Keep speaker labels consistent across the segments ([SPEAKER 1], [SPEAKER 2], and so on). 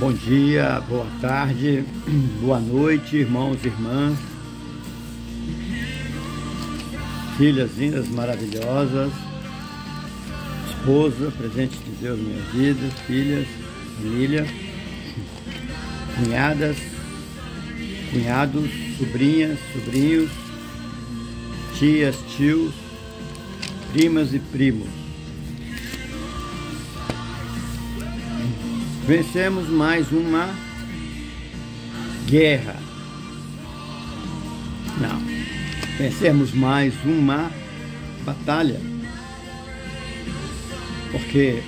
[SPEAKER 1] Bom dia, boa tarde, boa noite, irmãos e irmãs, filhas lindas, maravilhosas, esposa, presente de Deus na minha vida, filhas, família, cunhadas, cunhados, sobrinhas, sobrinhos, tias, tios, primas e primos. Vencemos mais uma guerra. Não, vencemos mais uma batalha. Porque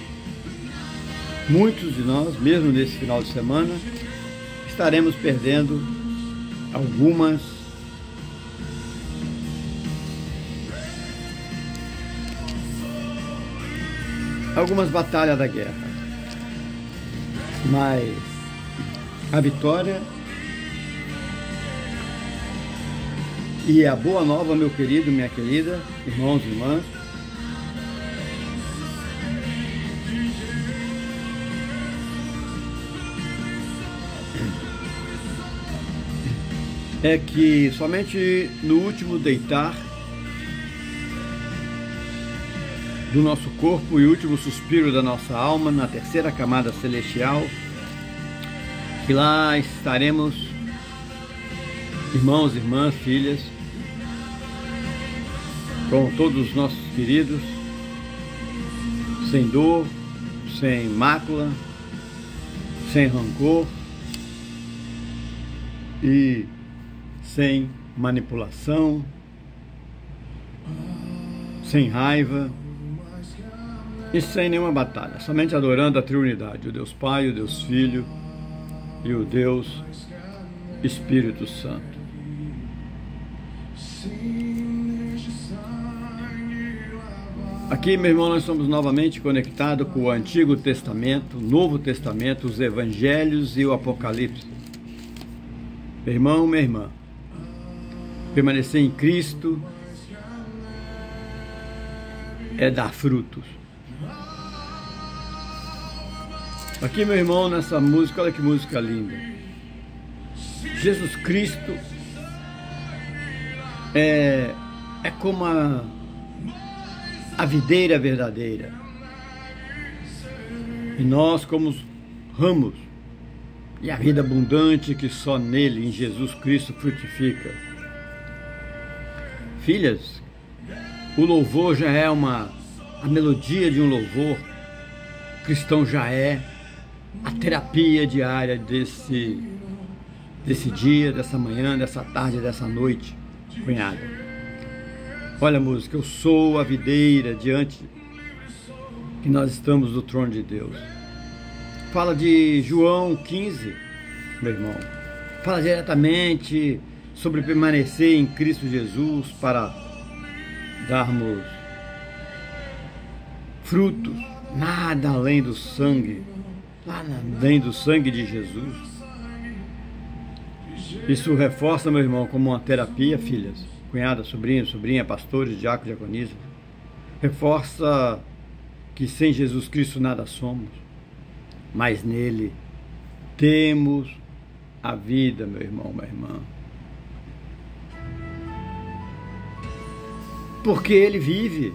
[SPEAKER 1] muitos de nós, mesmo nesse final de semana, estaremos perdendo algumas batalhas da guerra. Mas a vitória e a boa nova, meu querido, minha querida, irmãos e irmãs, é que somente no último deitar do nosso corpo e último suspiro da nossa alma, na terceira camada celestial, que lá estaremos, irmãos, irmãs, filhas, com todos os nossos queridos, sem dor, sem mácula, sem rancor e sem manipulação, sem raiva e sem nenhuma batalha, somente adorando a Trindade, o Deus Pai, o Deus Filho e o Deus Espírito Santo. Aqui, meu irmão, nós estamos novamente conectados com o Antigo Testamento, o Novo Testamento, os Evangelhos e o Apocalipse. Meu irmão, minha irmã, permanecer em Cristo é dar frutos. Aqui, meu irmão, nessa música, olha que música linda. Jesus Cristo é como a videira verdadeira. E nós como os ramos. E a vida abundante que só nele, em Jesus Cristo, frutifica. Filhas, o louvor já é a melodia de um louvor cristão, já é a terapia diária desse dia, dessa manhã, dessa tarde, dessa noite, cunhada. Olha a música, eu sou a videira diante que nós estamos do trono de Deus. Fala de João 15, meu irmão. Fala diretamente sobre permanecer em Cristo Jesus para darmos frutos, nada além do sangue, nada além do sangue de Jesus. Isso reforça, meu irmão, como uma terapia, filhas, cunhada, sobrinha, pastores, diáconos, diaconisas. Reforça que sem Jesus Cristo nada somos, mas nele temos a vida, meu irmão, minha irmã. Porque ele vive.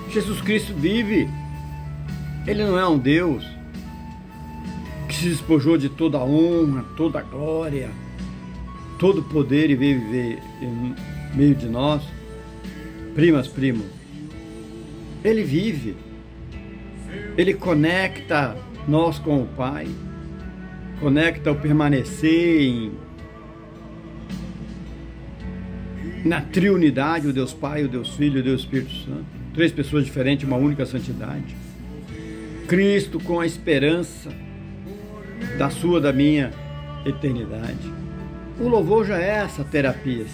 [SPEAKER 1] Jesus Cristo vive. Ele não é um Deus que se despojou de toda a honra, toda a glória, todo o poder e veio viver em meio de nós. Primas, primos, ele vive. Ele conecta nós com o Pai, conecta o permanecer na triunidade, o Deus Pai, o Deus Filho e o Deus Espírito Santo. Três pessoas diferentes, uma única santidade. Cristo com a esperança da minha eternidade. O louvor já é essa terapia.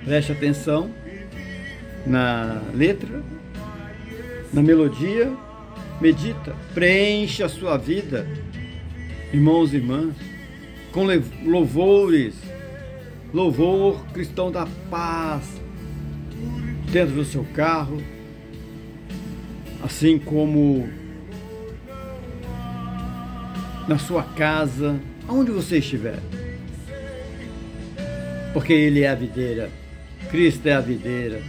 [SPEAKER 1] Preste atenção na letra, na melodia, medita, preencha a sua vida, irmãos e irmãs, com louvores, louvor cristão da paz, dentro do seu carro, assim como na sua casa, aonde você estiver. Porque Ele é a videira, Cristo é a videira,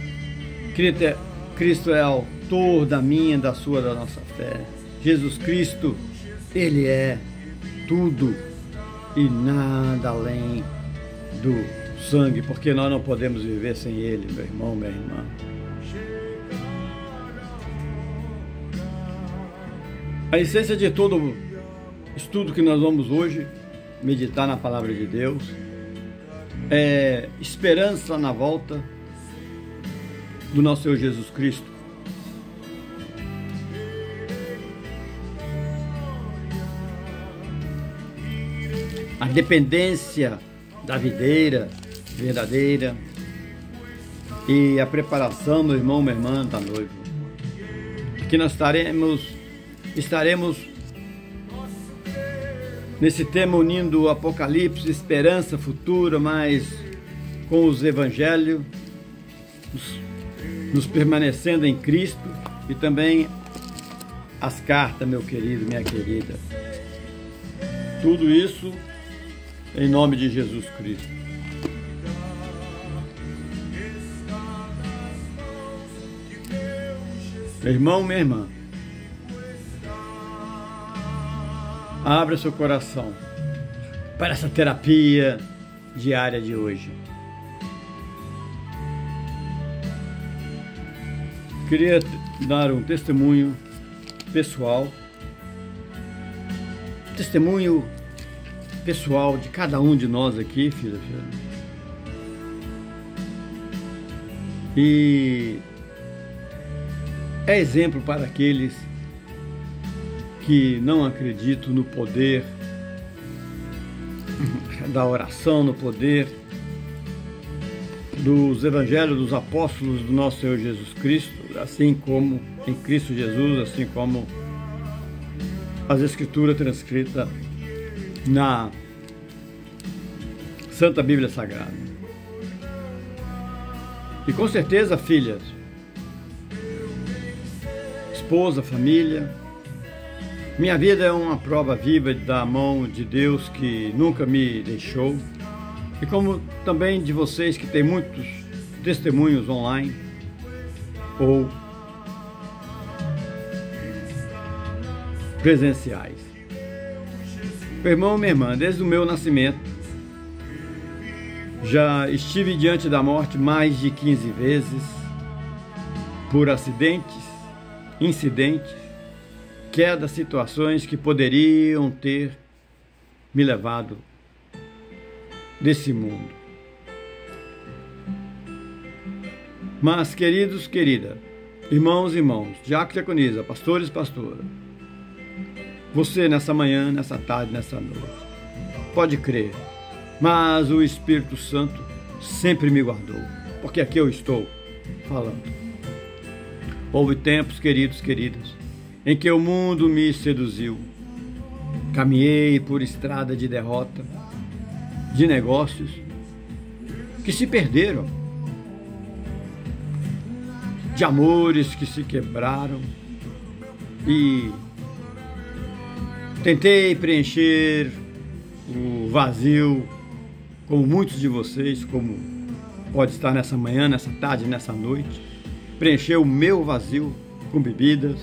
[SPEAKER 1] Cristo é autor da minha, da sua, da nossa fé. Jesus Cristo, Ele é tudo e nada além do sangue, porque nós não podemos viver sem Ele, meu irmão, minha irmã. A essência de todo estudo que nós vamos hoje meditar na palavra de Deus é esperança na volta do nosso Senhor Jesus Cristo. A dependência da videira verdadeira e a preparação, meu irmão, minha irmã, da noiva. Aqui nós estaremos nesse tema unindo o Apocalipse, esperança futura, mas com os evangelhos, nos permanecendo em Cristo e também as cartas, meu querido, minha querida. Tudo isso em nome de Jesus Cristo. Meu irmão, minha irmã, abra seu coração para essa terapia diária de hoje. Queria dar um testemunho pessoal, de cada um de nós aqui, filha. E é exemplo para aqueles que não acreditam no poder da oração, no poder dos evangelhos dos apóstolos do nosso Senhor Jesus Cristo, assim como em Cristo Jesus, assim como as Escrituras transcritas na Santa Bíblia Sagrada. E com certeza, filhas, esposa, família, minha vida é uma prova viva da mão de Deus que nunca me deixou, e como também de vocês que têm muitos testemunhos online ou presenciais. Meu irmão, minha irmã, desde o meu nascimento, já estive diante da morte mais de 15 vezes, por acidentes, incidentes, quedas, situações que poderiam ter me levado desse mundo. Mas, queridos, querida, irmãos e irmãos, diácono, pastores e pastora, você nessa manhã, nessa tarde, nessa noite, pode crer, mas o Espírito Santo sempre me guardou, porque aqui eu estou falando. Houve tempos, queridos, queridas, em que o mundo me seduziu. Caminhei por estrada de derrota, de negócios que se perderam, de amores que se quebraram, e tentei preencher o vazio, como muitos de vocês, como pode estar nessa manhã, nessa tarde, nessa noite, preencher o meu vazio com bebidas,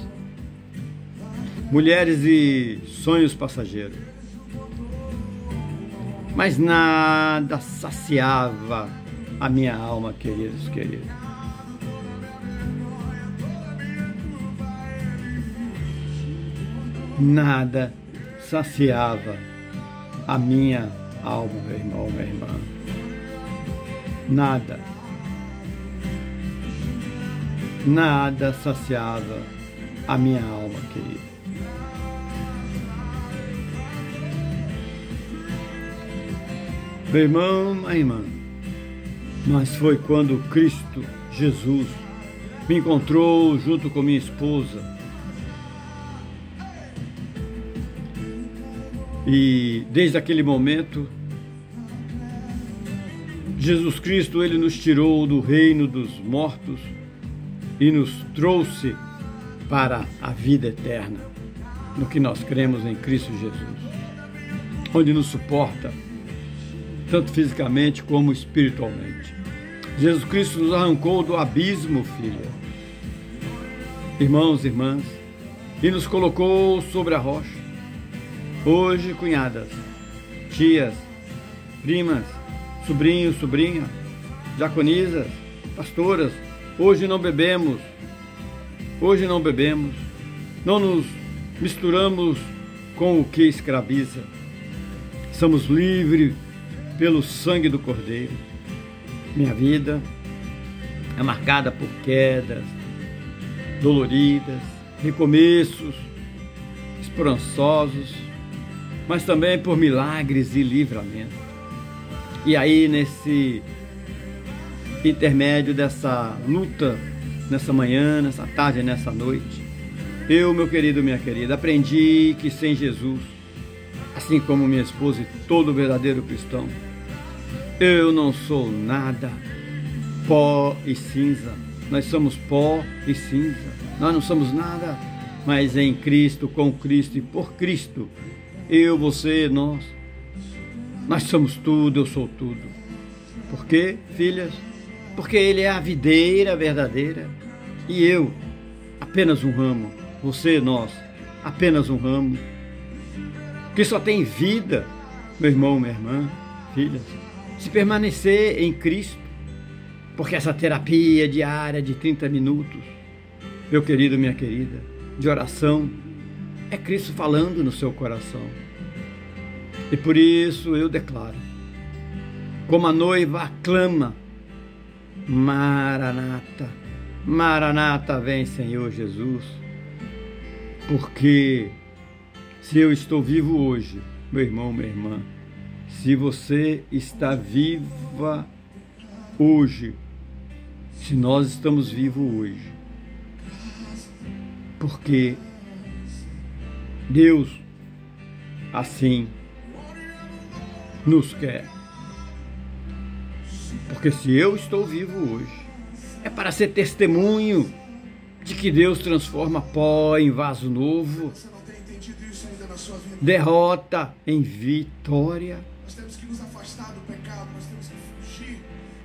[SPEAKER 1] mulheres e sonhos passageiros. Mas nada saciava a minha alma, queridos, queridos. Nada saciava a minha alma, meu irmão, minha irmã. Nada. Nada saciava a minha alma, querido. Meu irmão, minha irmã, mas foi quando Cristo Jesus me encontrou junto com minha esposa, e desde aquele momento Jesus Cristo, Ele nos tirou do reino dos mortos e nos trouxe para a vida eterna, no que nós cremos em Cristo Jesus. onde nos suporta, tanto fisicamente como espiritualmente. Jesus Cristo nos arrancou do abismo, filha, irmãos e irmãs, e nos colocou sobre a rocha. Hoje, cunhadas, tias, primas, sobrinhos, sobrinha, diaconisas, pastoras, hoje não bebemos, não nos misturamos com o que escraviza. Somos livres pelo sangue do Cordeiro. Minha vida é marcada por quedas doloridas, recomeços esperançosos, mas também por milagres e livramento. E aí, nesse intermédio dessa luta, nessa manhã, nessa tarde, nessa noite, eu, meu querido, minha querida, aprendi que sem Jesus, assim como minha esposa e todo verdadeiro cristão, eu não sou nada, pó e cinza. Nós somos pó e cinza. Nós não somos nada, mas em Cristo, com Cristo e por Cristo, eu, você, nós somos tudo, eu sou tudo. Por quê, filhas? Porque Ele é a videira verdadeira e eu, apenas um ramo. Você, nós, apenas um ramo. Que só tem vida, meu irmão, minha irmã, filhas, se permanecer em Cristo. Porque essa terapia diária de 30 minutos, meu querido, minha querida, de oração, é Cristo falando no seu coração. E por isso eu declaro, como a noiva aclama, Maranata, Maranata, vem Senhor Jesus. Porque se eu estou vivo hoje, meu irmão, minha irmã, se você está viva hoje, se nós estamos vivos hoje, porque Deus assim nos quer. Porque se eu estou vivo hoje, é para ser testemunho de que Deus transforma pó em vaso novo, derrota em vitória, nós temos que nos afastar do pecado, nós temos que fugir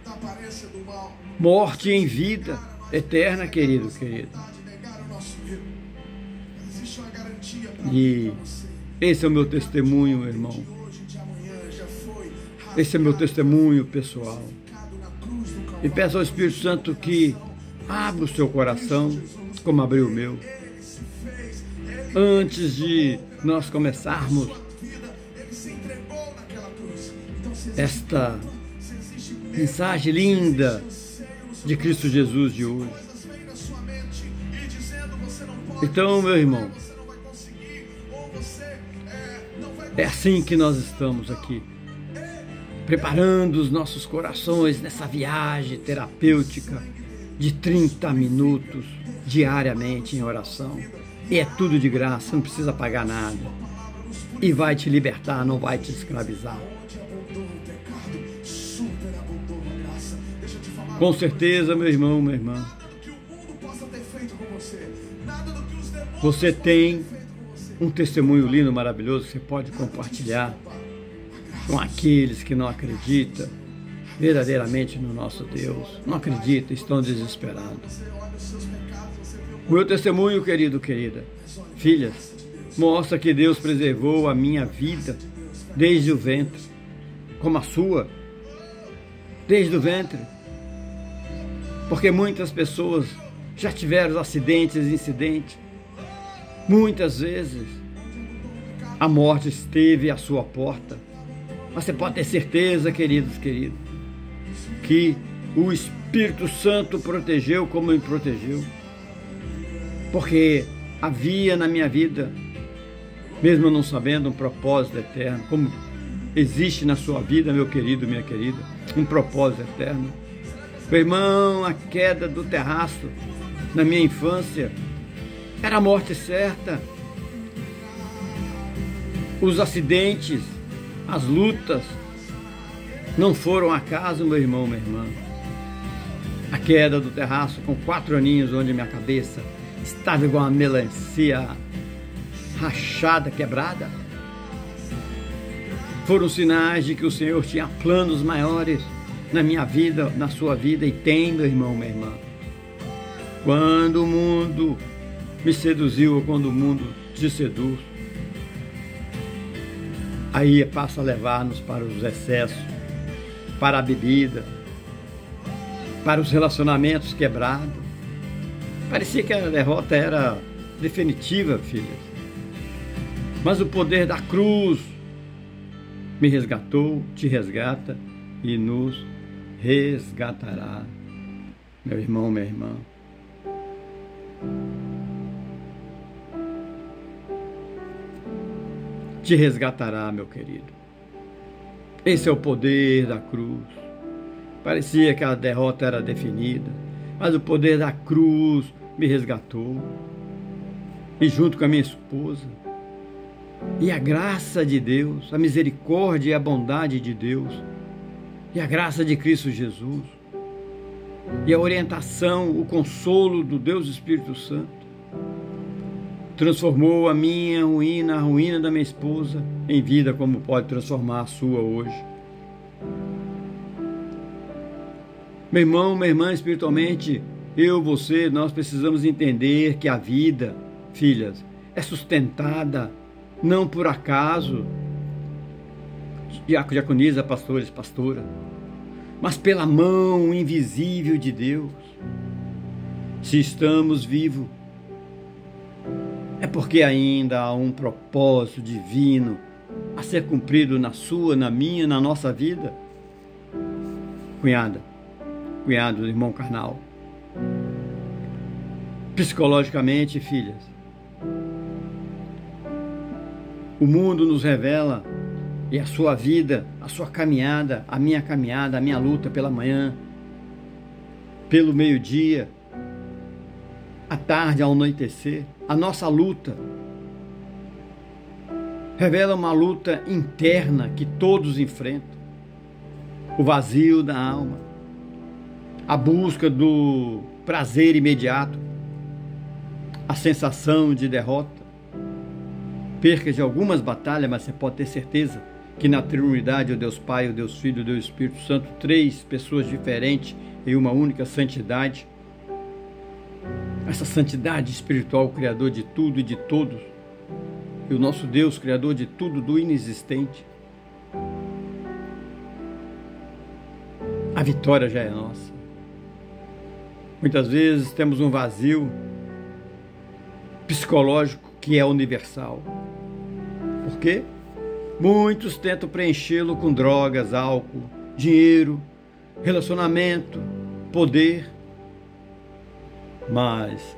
[SPEAKER 1] da aparência do mal, morte em vida eterna, querido, querido. E esse é o meu testemunho, meu irmão. Esse é meu testemunho pessoal. E peço ao Espírito Santo que abra o seu coração, como abriu o meu. Antes de nós começarmos esta mensagem linda de Cristo Jesus de hoje. Então, meu irmão, é assim que nós estamos aqui, preparando os nossos corações nessa viagem terapêutica de 30 minutos diariamente em oração. E é tudo de graça, não precisa pagar nada. E vai te libertar, não vai te escravizar. Com certeza, meu irmão, minha irmã, você tem um testemunho lindo, maravilhoso, que você pode compartilhar com aqueles que não acreditam verdadeiramente no nosso Deus. Não acreditam, estão desesperados. O meu testemunho, querido, querida, filhas, mostra que Deus preservou a minha vida desde o ventre, como a sua, desde o ventre. Porque muitas pessoas já tiveram acidentes, incidentes. Muitas vezes a morte esteve à sua porta. Mas você pode ter certeza, queridos, queridos, que o Espírito Santo protegeu como me protegeu. Porque havia na minha vida, mesmo eu não sabendo, um propósito eterno, como existe na sua vida, meu querido, minha querida, um propósito eterno. Meu irmão, a queda do terraço na minha infância era a morte certa. Os acidentes, as lutas não foram acaso, meu irmão, minha irmã. A queda do terraço com 4 aninhos, onde minha cabeça estava igual uma melancia rachada, quebrada. Foram sinais de que o Senhor tinha planos maiores na minha vida, na sua vida, e tem, meu irmão, minha irmã. Quando o mundo me seduziu, ou quando o mundo te seduz, aí passa a levar-nos para os excessos, para a bebida, para os relacionamentos quebrados. Parecia que a derrota era definitiva, filhas. Mas o poder da cruz me resgatou, te resgata e nos resgatará, meu irmão, minha irmã. Te resgatará, meu querido. Esse é o poder da cruz. Parecia que a derrota era definida, mas o poder da cruz me resgatou. E junto com a minha esposa, e a graça de Deus, a misericórdia e a bondade de Deus, e a graça de Cristo Jesus, e a orientação, o consolo do Deus Espírito Santo, transformou a minha ruína, a ruína da minha esposa, em vida, como pode transformar a sua hoje. Meu irmão, minha irmã, espiritualmente, eu, você, nós precisamos entender que a vida, filhas, é sustentada não por acaso, diaconisa, pastores, pastora, mas pela mão invisível de Deus. Se estamos vivos, é porque ainda há um propósito divino a ser cumprido na sua, na minha, na nossa vida. Cunhado, irmão carnal, psicologicamente, filhas, o mundo nos revela, e a sua vida, a sua caminhada, a minha luta pela manhã, pelo meio-dia, à tarde, ao anoitecer, a nossa luta revela uma luta interna que todos enfrentam. O vazio da alma, a busca do prazer imediato, a sensação de derrota, perca de algumas batalhas, mas você pode ter certeza que na Trindade, o Deus Pai, o Deus Filho, o Deus Espírito Santo, três pessoas diferentes em uma única santidade. Essa santidade espiritual, o Criador de tudo e de todos, e o nosso Deus, Criador de tudo, do inexistente. A vitória já é nossa. Muitas vezes temos um vazio psicológico que é universal. Por quê? Muitos tentam preenchê-lo com drogas, álcool, dinheiro, relacionamento, poder. Mas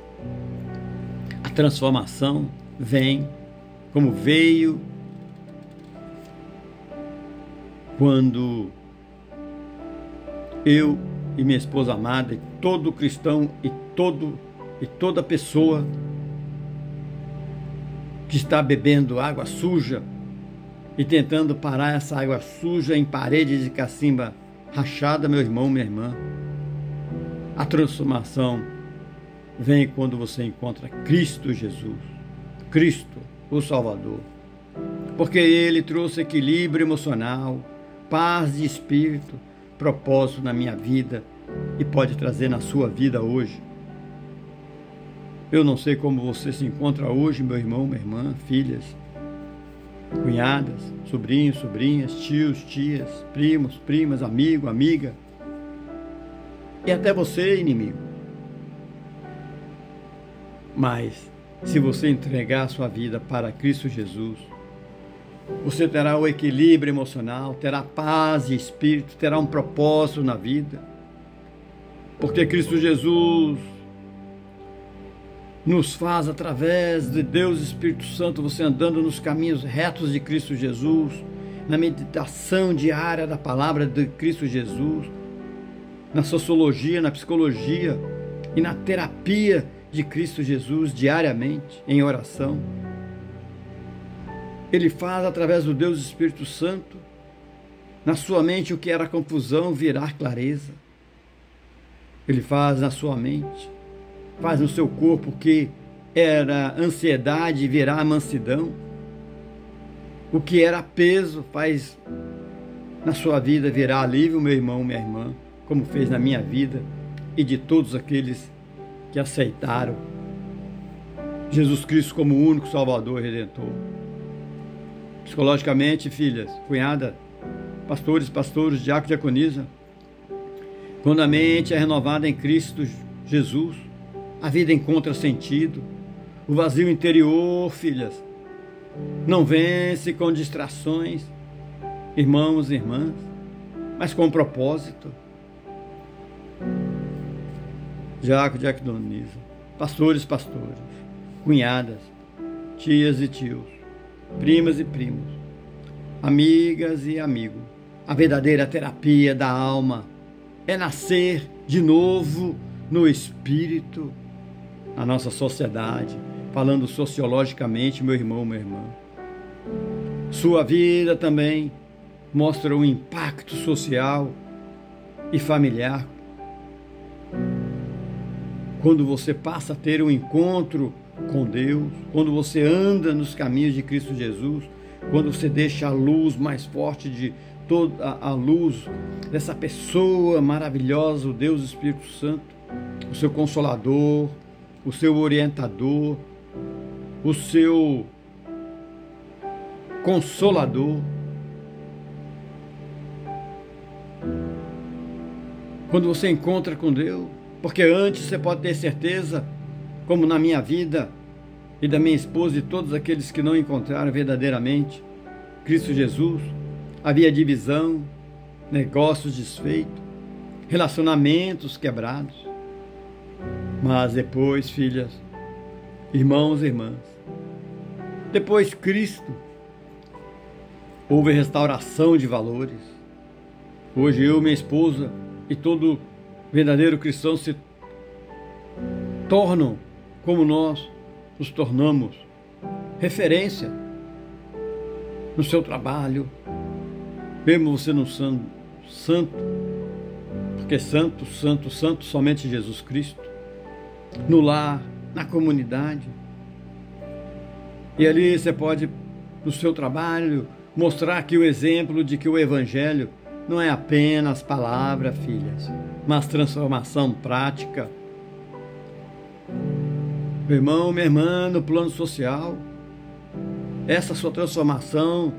[SPEAKER 1] a transformação vem como veio quando eu e minha esposa amada, e todo cristão e toda pessoa que está bebendo água suja e tentando parar essa água suja em paredes de cacimba rachada, meu irmão, minha irmã, a transformação vem quando você encontra Cristo Jesus, Cristo, o Salvador, porque Ele trouxe equilíbrio emocional, paz de espírito, propósito na minha vida e pode trazer na sua vida hoje. Eu não sei como você se encontra hoje, meu irmão, minha irmã, filhas, cunhadas, sobrinhos, sobrinhas, tios, tias, primos, primas, amigo, amiga, e até você, inimigo. Mas se você entregar a sua vida para Cristo Jesus, você terá o equilíbrio emocional, terá paz de espírito, terá um propósito na vida, porque Cristo Jesus nos faz, através de Deus Espírito Santo, você andando nos caminhos retos de Cristo Jesus, na meditação diária da palavra de Cristo Jesus, na sociologia, na psicologia e na terapia de Cristo Jesus diariamente, em oração. Ele faz, através do Deus Espírito Santo, na sua mente o que era confusão virar clareza. Ele faz na sua mente, faz no seu corpo o que era ansiedade virar mansidão. O que era peso faz na sua vida virar alívio, meu irmão, minha irmã, como fez na minha vida e de todos aqueles que aceitaram Jesus Cristo como o único Salvador e Redentor. Psicologicamente, filhas, cunhada, pastores, diácono, diaconisa, quando a mente é renovada em Cristo Jesus, a vida encontra sentido. O vazio interior, filhas, não vence com distrações, irmãos e irmãs, mas com propósito. Diácono, diaconisa, pastores, cunhadas, tias e tios, primas e primos, amigas e amigos. A verdadeira terapia da alma é nascer de novo no Espírito. Na nossa sociedade, falando sociologicamente, meu irmão, minha irmã, sua vida também mostra um impacto social e familiar. Quando você passa a ter um encontro com Deus, quando você anda nos caminhos de Cristo Jesus, quando você deixa a luz mais forte de toda a luz dessa pessoa maravilhosa, o Deus Espírito Santo, o seu consolador, o seu orientador, o seu consolador. Quando você encontra com Deus, porque antes você pode ter certeza, como na minha vida e da minha esposa e todos aqueles que não encontraram verdadeiramente Cristo Jesus, havia divisão, negócios desfeitos, relacionamentos quebrados. Mas depois, filhas, irmãos e irmãs, depois Cristo, houve restauração de valores. Hoje eu, minha esposa e todo verdadeiro cristão se tornam como nós nos tornamos, referência no seu trabalho, mesmo você não sendo santo, porque santo somente Jesus Cristo, no lar, na comunidade. E ali você pode, no seu trabalho, mostrar aqui o exemplo de que o Evangelho não é apenas palavra, filhas, mas transformação prática. Meu irmão, minha irmã, no plano social, essa sua transformação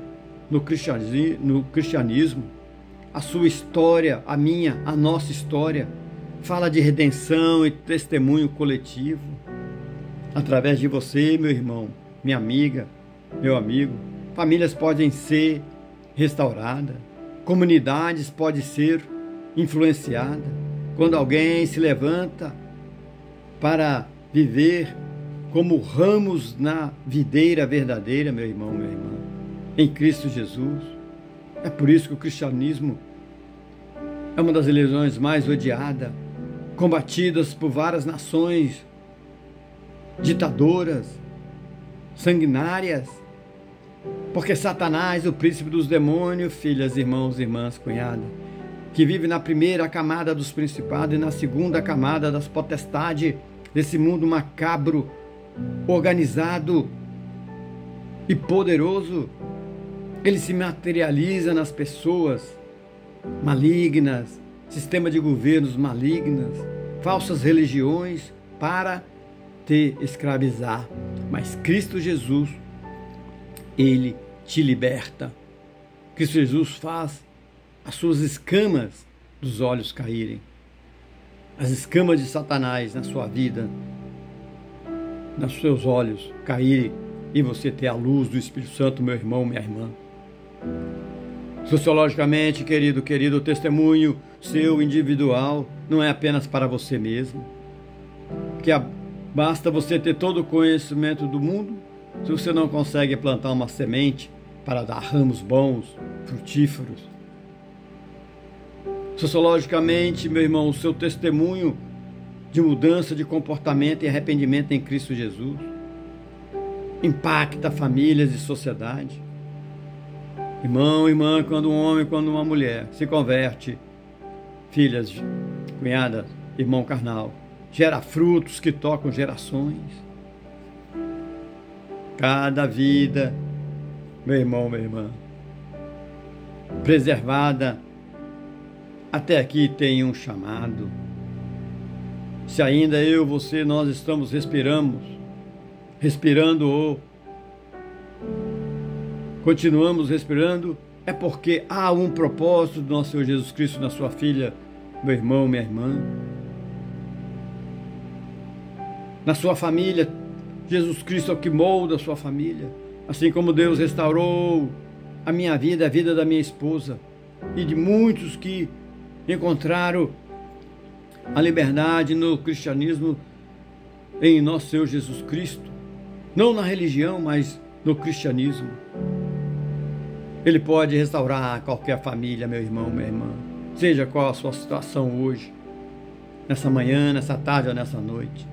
[SPEAKER 1] no cristianismo, a sua história, a minha, a nossa história, fala de redenção e testemunho coletivo. Através de você, meu irmão, minha amiga, meu amigo, famílias podem ser restauradas, comunidades podem ser influenciadas, quando alguém se levanta para viver como ramos na videira verdadeira, meu irmão, minha irmã, em Cristo Jesus. É por isso que o cristianismo é uma das religiões mais odiadas, combatidas por várias nações ditadoras, sanguinárias, porque Satanás, o príncipe dos demônios, filhas, irmãos, irmãs, cunhadas, que vive na primeira camada dos principados e na segunda camada das potestades desse mundo macabro, organizado e poderoso, ele se materializa nas pessoas malignas, sistema de governos malignas, falsas religiões para te escravizar. Mas Cristo Jesus, Ele te liberta. Cristo Jesus faz as suas escamas dos olhos caírem, as escamas de Satanás na sua vida, nos seus olhos caírem e você ter a luz do Espírito Santo, meu irmão, minha irmã. Sociologicamente, querido, o testemunho seu individual não é apenas para você mesmo, porque basta você ter todo o conhecimento do mundo, se você não consegue plantar uma semente para dar ramos bons, frutíferos. Sociologicamente, meu irmão, o seu testemunho de mudança de comportamento e arrependimento em Cristo Jesus impacta famílias e sociedade. Irmão, irmã, quando um homem, quando uma mulher se converte, filhas, cunhadas, irmão carnal, gera frutos que tocam gerações. Cada vida, meu irmão, minha irmã, preservada, até aqui tem um chamado. Se ainda eu, você, nós estamos respirando, continuamos respirando, é porque há um propósito do nosso Senhor Jesus Cristo na sua filha, meu irmão, minha irmã. Na sua família, Jesus Cristo é o que molda a sua família. Assim como Deus restaurou a minha vida, a vida da minha esposa e de muitos que encontraram a liberdade no cristianismo em nosso Senhor Jesus Cristo. Não na religião, mas no cristianismo. Ele pode restaurar qualquer família, meu irmão, minha irmã. Seja qual a sua situação hoje, nessa manhã, nessa tarde ou nessa noite.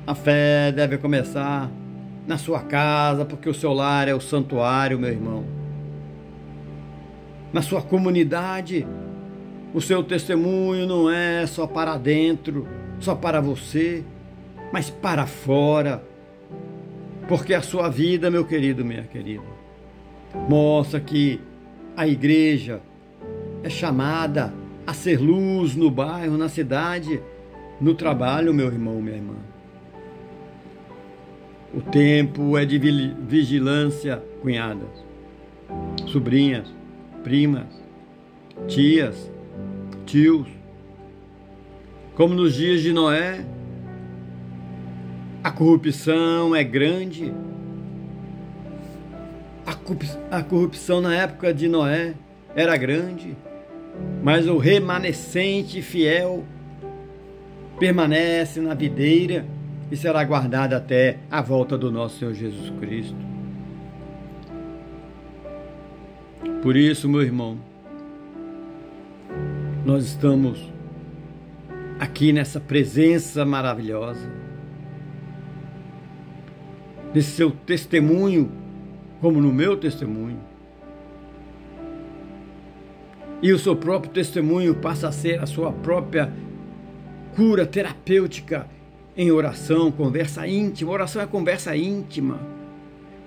[SPEAKER 1] A fé deve começar na sua casa, porque o seu lar é o santuário, meu irmão. Na sua comunidade, o seu testemunho não é só para dentro, só para você, mas para fora. Porque a sua vida, meu querido, minha querida, mostra que a igreja é chamada a ser luz no bairro, na cidade, no trabalho, meu irmão, minha irmã. O tempo é de vigilância, cunhadas, sobrinhas, primas, tias, tios. Como nos dias de Noé, a corrupção é grande. A corrupção na época de Noé era grande, mas o remanescente fiel permanece na videira e será guardado até a volta do nosso Senhor Jesus Cristo. Por isso, meu irmão, nós estamos aqui nessa presença maravilhosa, nesse seu testemunho, como no meu testemunho. E o seu próprio testemunho passa a ser a sua própria cura terapêutica em oração, conversa íntima. Oração é conversa íntima.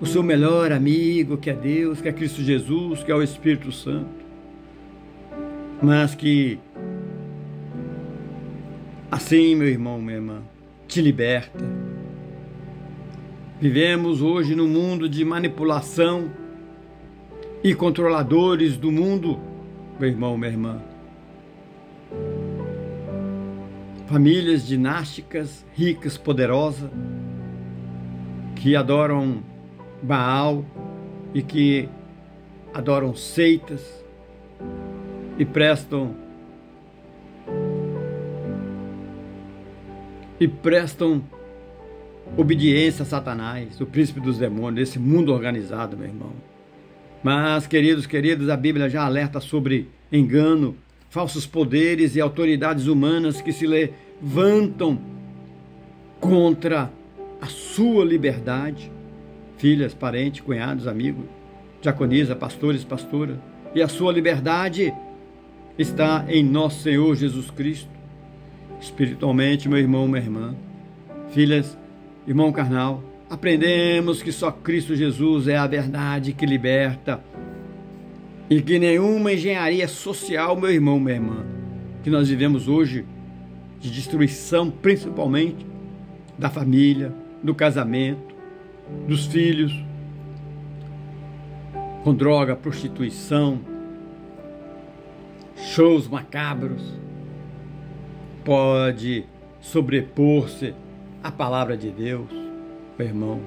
[SPEAKER 1] O seu melhor amigo, que é Deus, que é Cristo Jesus, que é o Espírito Santo. Mas que assim, meu irmão, minha irmã, te liberta. Vivemos hoje num mundo de manipulação e controladores do mundo, meu irmão, minha irmã. Famílias dinásticas, ricas, poderosas, que adoram Baal e que adoram seitas e prestam obediência a Satanás, o príncipe dos demônios, esse mundo organizado, meu irmão. Mas, queridos, a Bíblia já alerta sobre engano, falsos poderes e autoridades humanas que se levantam contra a sua liberdade. Filhas, parentes, cunhados, amigos, diaconisa, pastores, pastoras. E a sua liberdade está em nosso Senhor Jesus Cristo. Espiritualmente, meu irmão, minha irmã, filhas, irmão carnal, aprendemos que só Cristo Jesus é a verdade que liberta e que nenhuma engenharia social, meu irmão, minha irmã, que nós vivemos hoje de destruição, principalmente da família, do casamento, dos filhos, com droga, prostituição, shows macabros, pode sobrepor-se à palavra de Deus, meu irmão.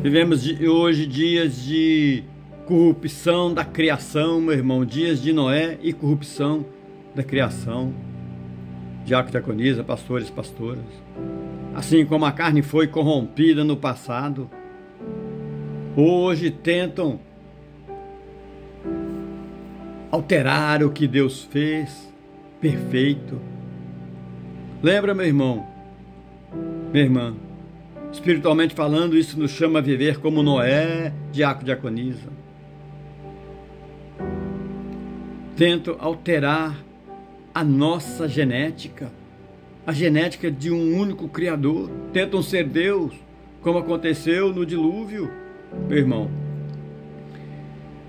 [SPEAKER 1] Vivemos hoje dias de corrupção da criação, meu irmão, dias de Noé e corrupção da criação. Diácono, diaconisa, pastores, pastoras. Assim como a carne foi corrompida no passado, hoje tentam alterar o que Deus fez perfeito. Lembra, meu irmão, minha irmã, espiritualmente falando, isso nos chama a viver como Noé, diácono, diaconisa. Tentam alterar a nossa genética, a genética de um único Criador. Tentam ser Deus, como aconteceu no dilúvio, meu irmão.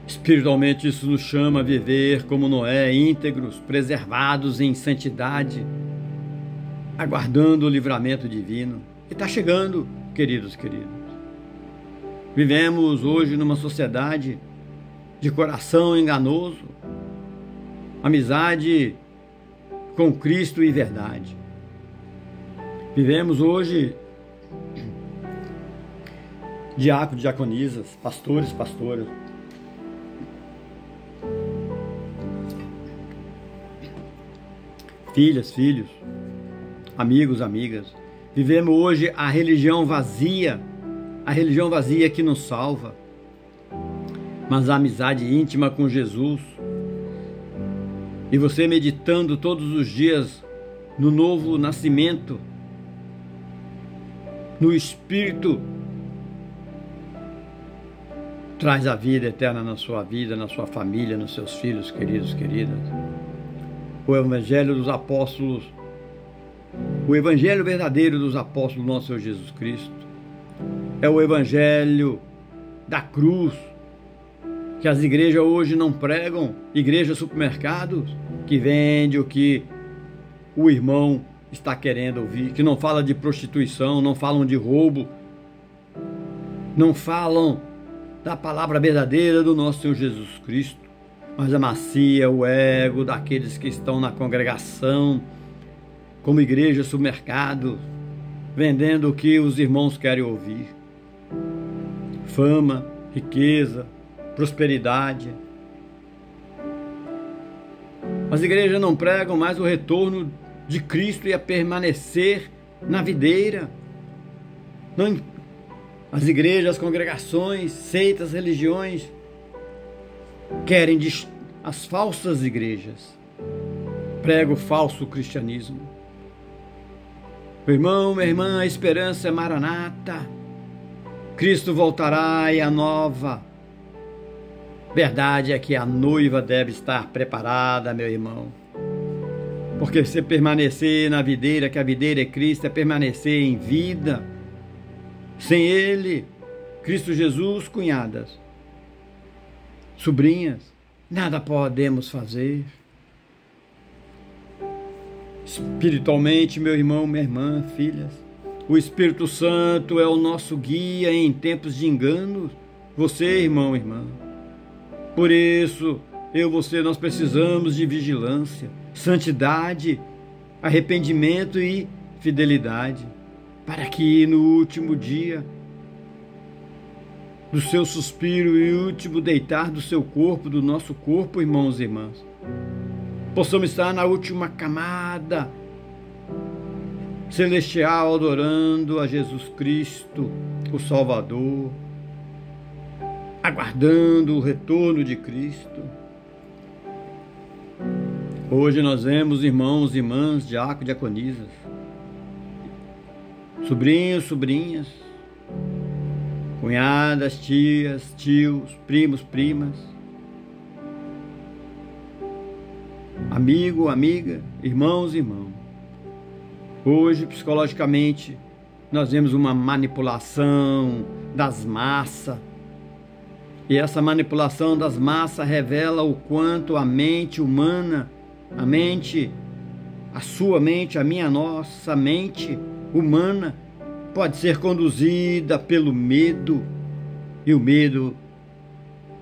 [SPEAKER 1] Espiritualmente, isso nos chama a viver como Noé, íntegros, preservados em santidade, aguardando o livramento divino. E está chegando, queridos. Vivemos hoje numa sociedade de coração enganoso, amizade com Cristo e verdade. Vivemos hoje diáconos, diaconisas, pastores, pastoras, filhas, filhos, amigos, amigas. Vivemos hoje a religião vazia que nos salva, mas a amizade íntima com Jesus. E você meditando todos os dias no novo nascimento, no Espírito, traz a vida eterna na sua vida, na sua família, nos seus filhos, queridos, queridas. O Evangelho dos Apóstolos, o Evangelho verdadeiro dos Apóstolos do nosso Senhor Jesus Cristo, é o Evangelho da cruz, que as igrejas hoje não pregam, igrejas supermercados, que vende o que o irmão está querendo ouvir, que não fala de prostituição, não falam de roubo, não falam da palavra verdadeira do nosso Senhor Jesus Cristo, mas amacia o ego daqueles que estão na congregação, como igreja supermercado, vendendo o que os irmãos querem ouvir. Fama, riqueza, prosperidade. As igrejas não pregam mais o retorno de Cristo e a permanecer na videira. Não, as igrejas, as congregações, seitas, religiões querem as falsas igrejas. Prega o falso cristianismo. Meu irmão, minha irmã, a esperança é maranata. Cristo voltará e a nova verdade é que a noiva deve estar preparada, meu irmão. Porque se permanecer na videira, que a videira é Cristo, é permanecer em vida. Sem Ele, Cristo Jesus, cunhadas, sobrinhas, nada podemos fazer. Espiritualmente, meu irmão, minha irmã, filhas, o Espírito Santo é o nosso guia em tempos de enganos. Você, irmão, irmã. Por isso, você, nós precisamos de vigilância, santidade, arrependimento e fidelidade, para que no último dia do seu suspiro e último deitar do seu corpo, do nosso corpo, irmãos e irmãs, possamos estar na última camada celestial, adorando a Jesus Cristo, o Salvador, aguardando o retorno de Cristo. Hoje nós vemos irmãos e irmãs, diáconos, diaconisas, sobrinhos, sobrinhas, cunhadas, tias, tios, primos, primas, amigo, amiga, irmãos e irmãos. Hoje, psicologicamente, nós vemos uma manipulação das massas, e essa manipulação das massas revela o quanto a mente humana, a sua mente, a minha, nossa mente humana, pode ser conduzida pelo medo, e o medo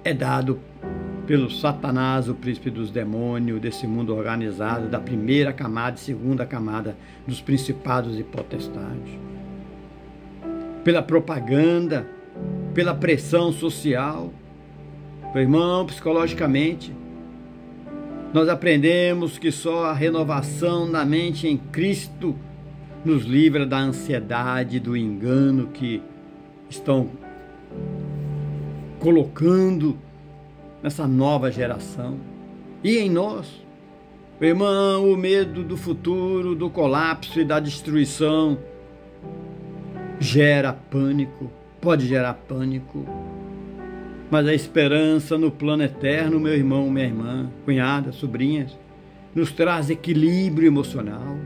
[SPEAKER 1] é dado pelo Satanás, o príncipe dos demônios, desse mundo organizado, da primeira camada e segunda camada dos principados e potestades. Pela propaganda, pela pressão social. Meu irmão, psicologicamente, nós aprendemos que só a renovação da mente em Cristo nos livra da ansiedade, do engano que estão colocando nessa nova geração. E em nós, meu irmão, o medo do futuro, do colapso e da destruição gera pânico, pode gerar pânico. Mas a esperança no plano eterno, meu irmão, minha irmã, cunhadas, sobrinhas, nos traz equilíbrio emocional.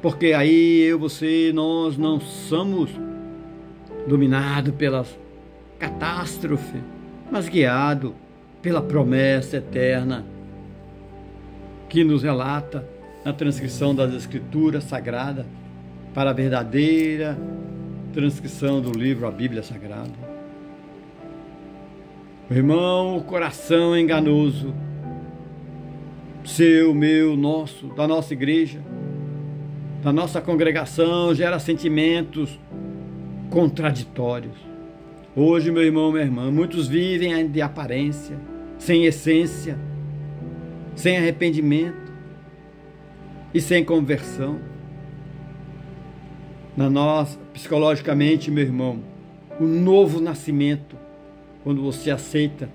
[SPEAKER 1] Porque aí eu, você, nós não somos dominados pelas catástrofes, mas guiado pela promessa eterna que nos relata na transcrição das Escrituras Sagradas para a verdadeira transcrição do livro A Bíblia Sagrada. Irmão, o coração enganoso, seu, meu, nosso, da nossa igreja, da nossa congregação, gera sentimentos contraditórios. Hoje, meu irmão, minha irmã, muitos vivem de aparência, sem essência, sem arrependimento e sem conversão. Na nossa, psicologicamente, meu irmão, o novo nascimento, quando você aceita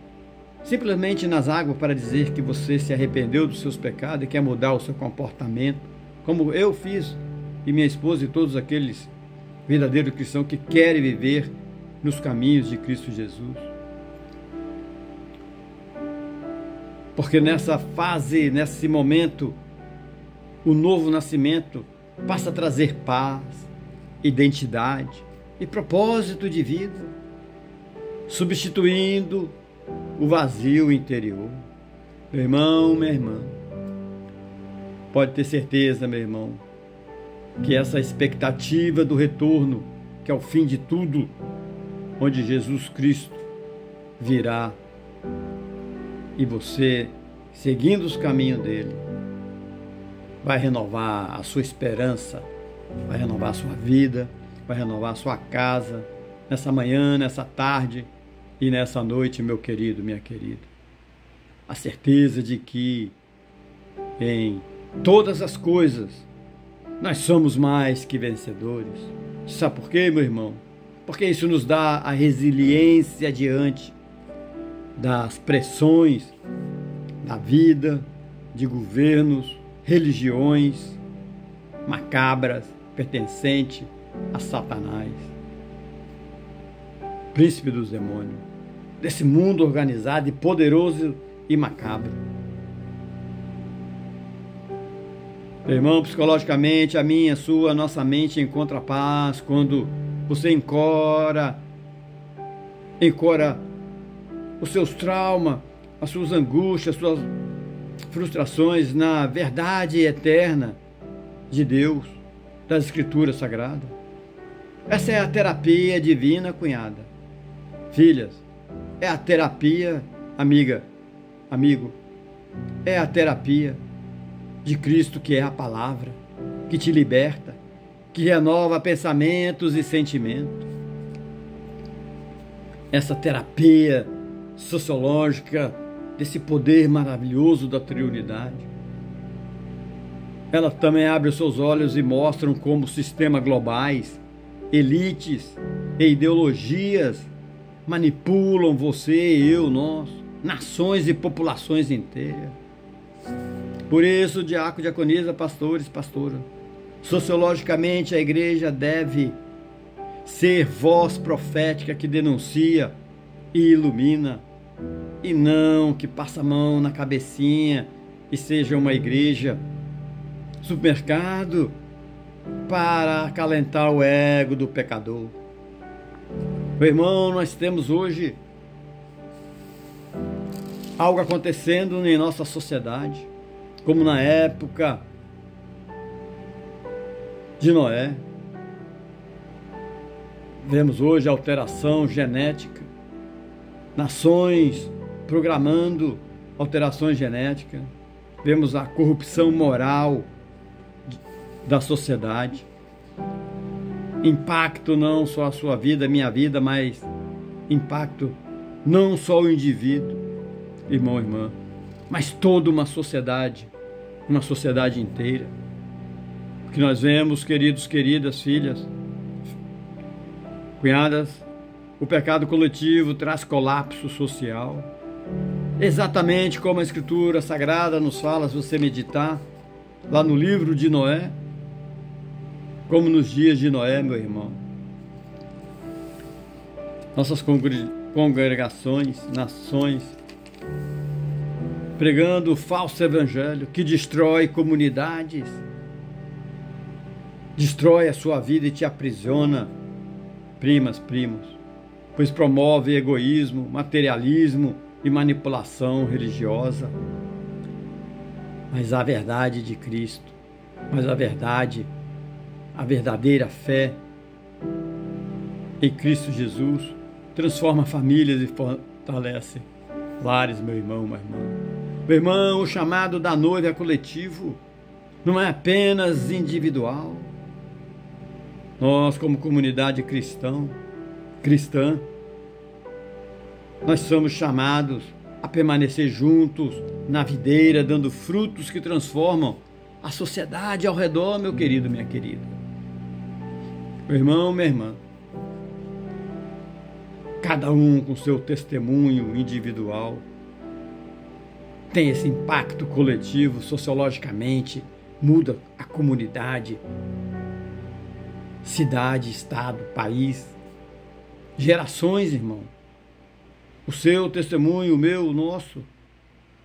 [SPEAKER 1] simplesmente nas águas para dizer que você se arrependeu dos seus pecados e quer mudar o seu comportamento, como eu fiz e minha esposa e todos aqueles verdadeiros cristãos que querem viver nos caminhos de Cristo Jesus. Porque nessa fase, nesse momento, o novo nascimento passa a trazer paz, identidade e propósito de vida, substituindo o vazio interior. Meu irmão, minha irmã, pode ter certeza, meu irmão, que essa expectativa do retorno, que é o fim de tudo, onde Jesus Cristo virá e você, seguindo os caminhos dele, vai renovar a sua esperança, vai renovar a sua vida, vai renovar a sua casa, nessa manhã, nessa tarde e nessa noite, meu querido, minha querida. A certeza de que em todas as coisas nós somos mais que vencedores. Sabe por quê, meu irmão? Porque isso nos dá a resiliência diante das pressões da vida, de governos, religiões macabras, pertencentes a Satanás, príncipe dos demônios, desse mundo organizado e poderoso e macabro. Meu irmão, psicologicamente, a minha, a sua, a nossa mente encontra paz quando você encora os seus traumas, as suas angústias, as suas frustrações na verdade eterna de Deus, das Escrituras Sagradas. Essa é a terapia divina, cunhada. Filhas, é a terapia, amiga, amigo, é a terapia de Cristo, que é a palavra, que te liberta, que renova pensamentos e sentimentos. Essa terapia sociológica desse poder maravilhoso da triunidade. Ela também abre os seus olhos e mostra como sistemas globais, elites e ideologias manipulam você, eu, nós, nações e populações inteiras. Por isso, diácono, diaconisa, pastores, pastora, sociologicamente a igreja deve ser voz profética que denuncia e ilumina, e não que passa a mão na cabecinha e seja uma igreja supermercado para acalentar o ego do pecador. Meu irmão, nós temos hoje algo acontecendo em nossa sociedade, como na época de Noé. Vemos hoje a alteração genética, nações programando alterações genéticas, vemos a corrupção moral da sociedade, impacto não só a sua vida, a minha vida, mas impacto não só o indivíduo, irmão, irmã, mas toda uma sociedade inteira. O que nós vemos, queridos, queridas, filhas, cunhadas, o pecado coletivo traz colapso social, exatamente como a Escritura Sagrada nos fala, se você meditar lá no livro de Noé, como nos dias de Noé, meu irmão. Nossas congregações, nações, pregando o falso evangelho que destrói comunidades, destrói a sua vida e te aprisiona, primas, primos. pois promove egoísmo, materialismo e manipulação religiosa. Mas a verdade de Cristo, mas a verdadeira fé em Cristo Jesus transforma famílias e fortalece lares, meu irmão, minha irmã. Meu irmão, o chamado da noiva é coletivo, não é apenas individual. Nós, como comunidade cristã, nós somos chamados a permanecer juntos na videira, dando frutos que transformam a sociedade ao redor, meu querido, minha querida. Meu irmão, minha irmã, cada um com seu testemunho individual tem esse impacto coletivo, sociologicamente, muda a comunidade, cidade, estado, país, gerações, irmão. O seu testemunho, o meu, o nosso,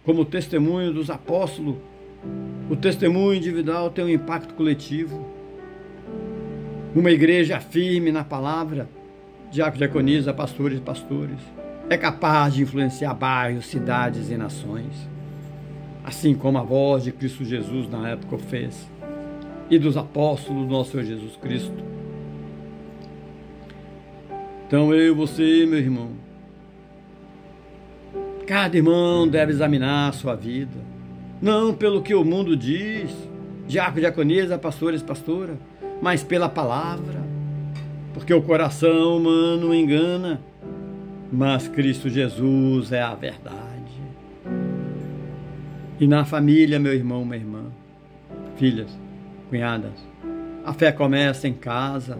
[SPEAKER 1] como o testemunho dos apóstolos, o testemunho individual tem um impacto coletivo. Uma igreja firme na palavra, diácono, diaconisa, pastores e pastores, é capaz de influenciar bairros, cidades e nações, assim como a voz de Cristo Jesus na época o fez, e dos apóstolos do nosso Senhor Jesus Cristo. Então eu, você, meu irmão, cada irmão deve examinar a sua vida, não pelo que o mundo diz, diácono, diaconisa, pastores, pastora, mas pela palavra, porque o coração humano engana, mas Cristo Jesus é a verdade. E na família, meu irmão, minha irmã, filhas, cunhadas, a fé começa em casa.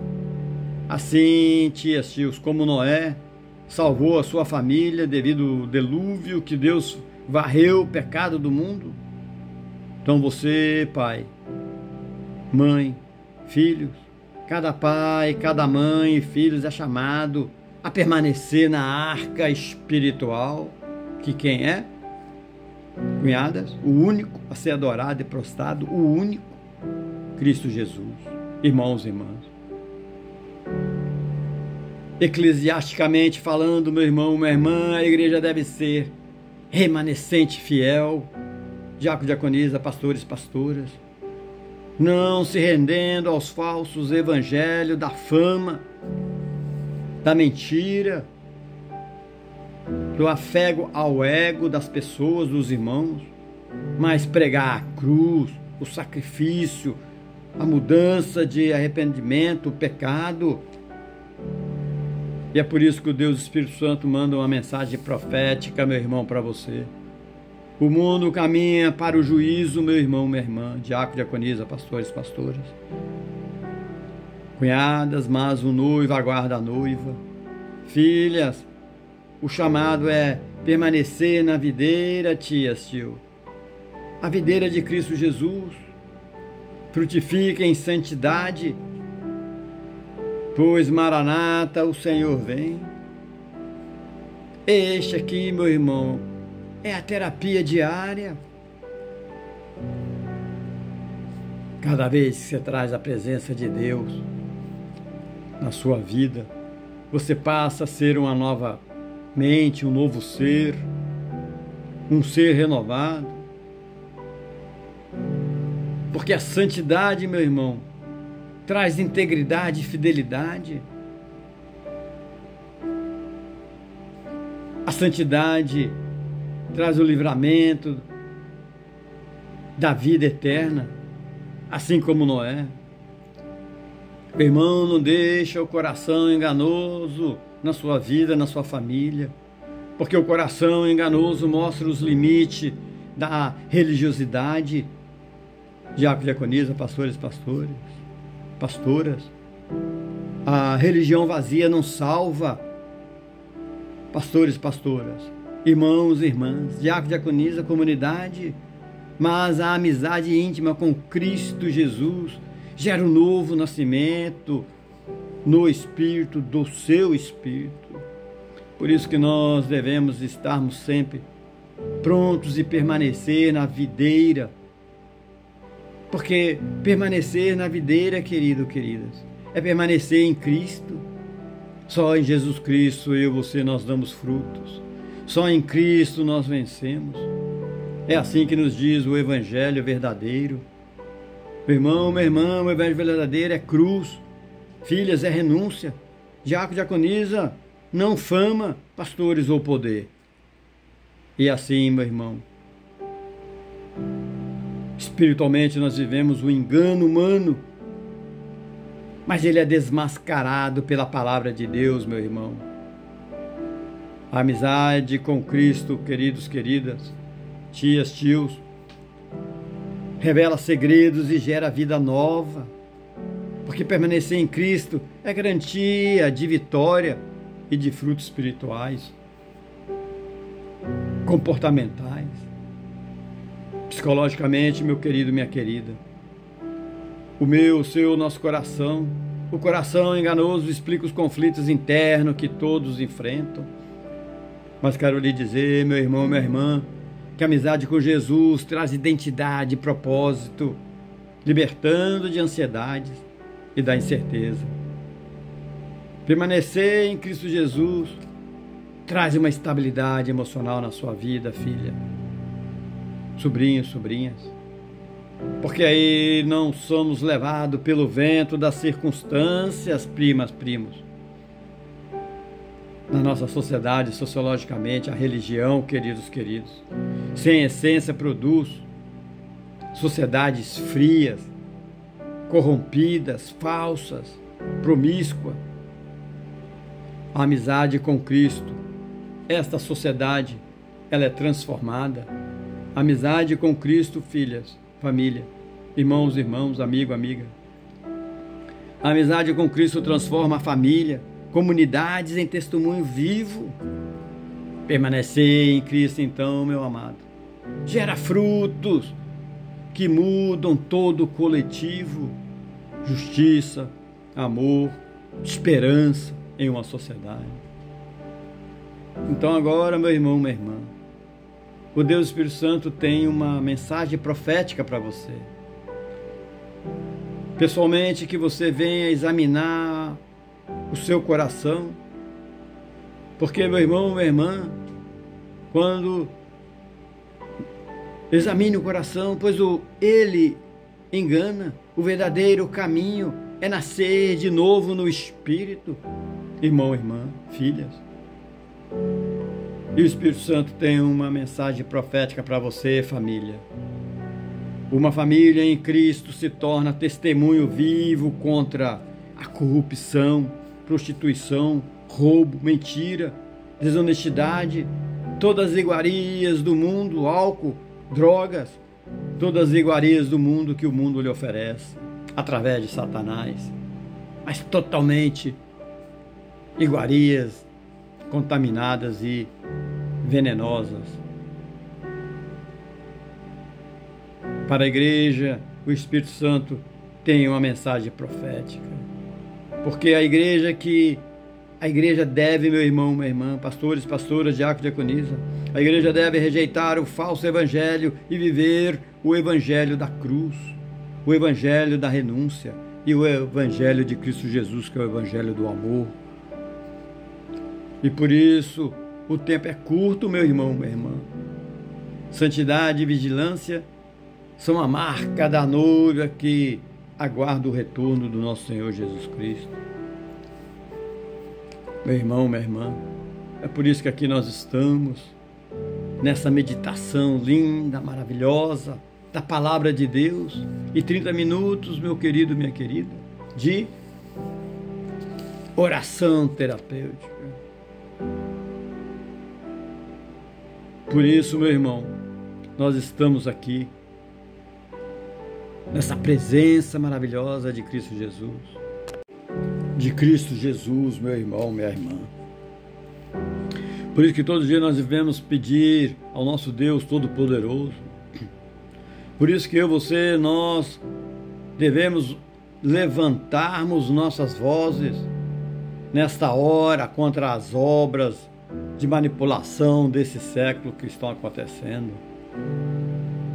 [SPEAKER 1] Assim, tias, tios, como Noé salvou a sua família devido ao dilúvio que Deus varreu o pecado do mundo. Então você, pai, mãe, filhos, cada pai, cada mãe e filhos é chamado a permanecer na arca espiritual, que quem é? Cunhadas, o único a ser adorado e prostrado, o único, Cristo Jesus. Irmãos e irmãs, eclesiasticamente falando, meu irmão, minha irmã, a igreja deve ser remanescente fiel, diácono, diaconisa, pastores, pastoras, não se rendendo aos falsos evangelhos da fama, da mentira, do afego ao ego das pessoas, dos irmãos, mas pregar a cruz, o sacrifício, a mudança de arrependimento, o pecado. E é por isso que o Deus Espírito Santo manda uma mensagem profética, meu irmão, para você. O mundo caminha para o juízo, meu irmão, minha irmã, diácono, diaconisa, pastores, pastoras. Cunhadas, mas o noivo aguarda a noiva. Filhas, o chamado é permanecer na videira, tias, tio. A videira de Cristo Jesus. Frutifica em santidade, pois Maranata, o Senhor vem. Este aqui, meu irmão, é a terapia diária. Cada vez que você traz a presença de Deus na sua vida, você passa a ser uma nova mente, um novo ser, um ser renovado. Porque a santidade, meu irmão, traz integridade e fidelidade. A santidade traz o livramento da vida eterna, assim como Noé. Meu irmão, não deixa o coração enganoso na sua vida, na sua família, porque o coração enganoso mostra os limites da religiosidade. Diácono, diaconisa, pastores, pastoras. A religião vazia não salva. Pastores, pastoras, irmãos e irmãs, diácono, diaconisa, comunidade, mas a amizade íntima com Cristo Jesus gera um novo nascimento no Espírito, do seu Espírito. Por isso que nós devemos estarmos sempre prontos e permanecer na videira. Porque permanecer na videira, querido, queridas, é permanecer em Cristo. Só em Jesus Cristo, eu e você, nós damos frutos. Só em Cristo nós vencemos. É assim que nos diz o Evangelho verdadeiro. Meu irmão, minha irmã, o Evangelho verdadeiro é cruz. Filhas, é renúncia. Diácono, diaconisa, não fama, pastores ou poder. E assim, meu irmão, espiritualmente nós vivemos o engano humano, mas ele é desmascarado pela palavra de Deus, meu irmão. A amizade com Cristo, queridos, queridas, tias, tios, revela segredos e gera vida nova, porque permanecer em Cristo é garantia de vitória e de frutos espirituais, comportamentais, psicologicamente, meu querido, minha querida. O meu, o seu, o nosso coração, o coração enganoso explica os conflitos internos que todos enfrentam. Mas quero lhe dizer, meu irmão, minha irmã, que a amizade com Jesus traz identidade e propósito, libertando de ansiedades e da incerteza. Permanecer em Cristo Jesus traz uma estabilidade emocional na sua vida, filha, sobrinhos, sobrinhas, porque aí não somos levados pelo vento das circunstâncias, primas, primos. Na nossa sociedade, sociologicamente, a religião, queridos, sem essência produz sociedades frias, corrompidas, falsas, promíscuas. A amizade com Cristo, esta sociedade, ela é transformada. A amizade com Cristo, filhas, família, irmãos, amigo, amiga. A amizade com Cristo transforma a família, comunidades em testemunho vivo. Permanecer em Cristo, então, meu amado, gera frutos que mudam todo o coletivo. Justiça, amor, esperança em uma sociedade. Então agora, meu irmão, minha irmã, o Deus Espírito Santo tem uma mensagem profética para você. Pessoalmente, que você venha examinar o seu coração, porque, meu irmão, minha irmã, quando examine o coração, pois ele engana, o verdadeiro caminho é nascer de novo no Espírito. Irmão, irmã, filhas, e o Espírito Santo tem uma mensagem profética para você, família. Uma família em Cristo se torna testemunho vivo contra a corrupção, prostituição, roubo, mentira, desonestidade, todas as iguarias do mundo, álcool, drogas, todas as iguarias do mundo que o mundo lhe oferece, através de Satanás, mas totalmente iguarias contaminadas e venenosas. Para a igreja, o Espírito Santo tem uma mensagem profética, porque a igreja deve, meu irmão, minha irmã, pastores, pastoras, diáconos, diaconisa, a igreja deve rejeitar o falso evangelho e viver o evangelho da cruz, o evangelho da renúncia e o evangelho de Cristo Jesus, que é o evangelho do amor. E por isso, o tempo é curto, meu irmão, minha irmã. Santidade e vigilância são a marca da noiva que aguarda o retorno do nosso Senhor Jesus Cristo. Meu irmão, minha irmã, é por isso que aqui nós estamos, nessa meditação linda, maravilhosa, da Palavra de Deus, e 30 minutos, meu querido, minha querida, de oração terapêutica. Por isso, meu irmão, nós estamos aqui, nessa presença maravilhosa de Cristo Jesus. De Cristo Jesus, meu irmão, minha irmã. Por isso que todos os dias nós devemos pedir ao nosso Deus Todo-Poderoso. Por isso que eu, você, nós devemos levantarmos nossas vozes nesta hora contra as obras de manipulação desse século que estão acontecendo.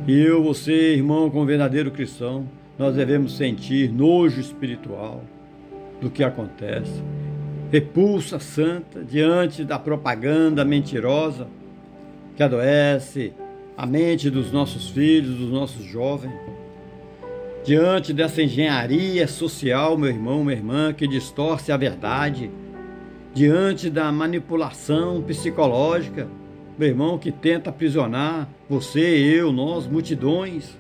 [SPEAKER 1] E eu, você, irmão, como verdadeiro cristão, nós devemos sentir nojo espiritual do que acontece. repulsa santa diante da propaganda mentirosa que adoece a mente dos nossos filhos, dos nossos jovens, diante dessa engenharia social, meu irmão, minha irmã, que distorce a verdade, diante da manipulação psicológica, meu irmão, que tenta aprisionar você, eu, nós, multidões.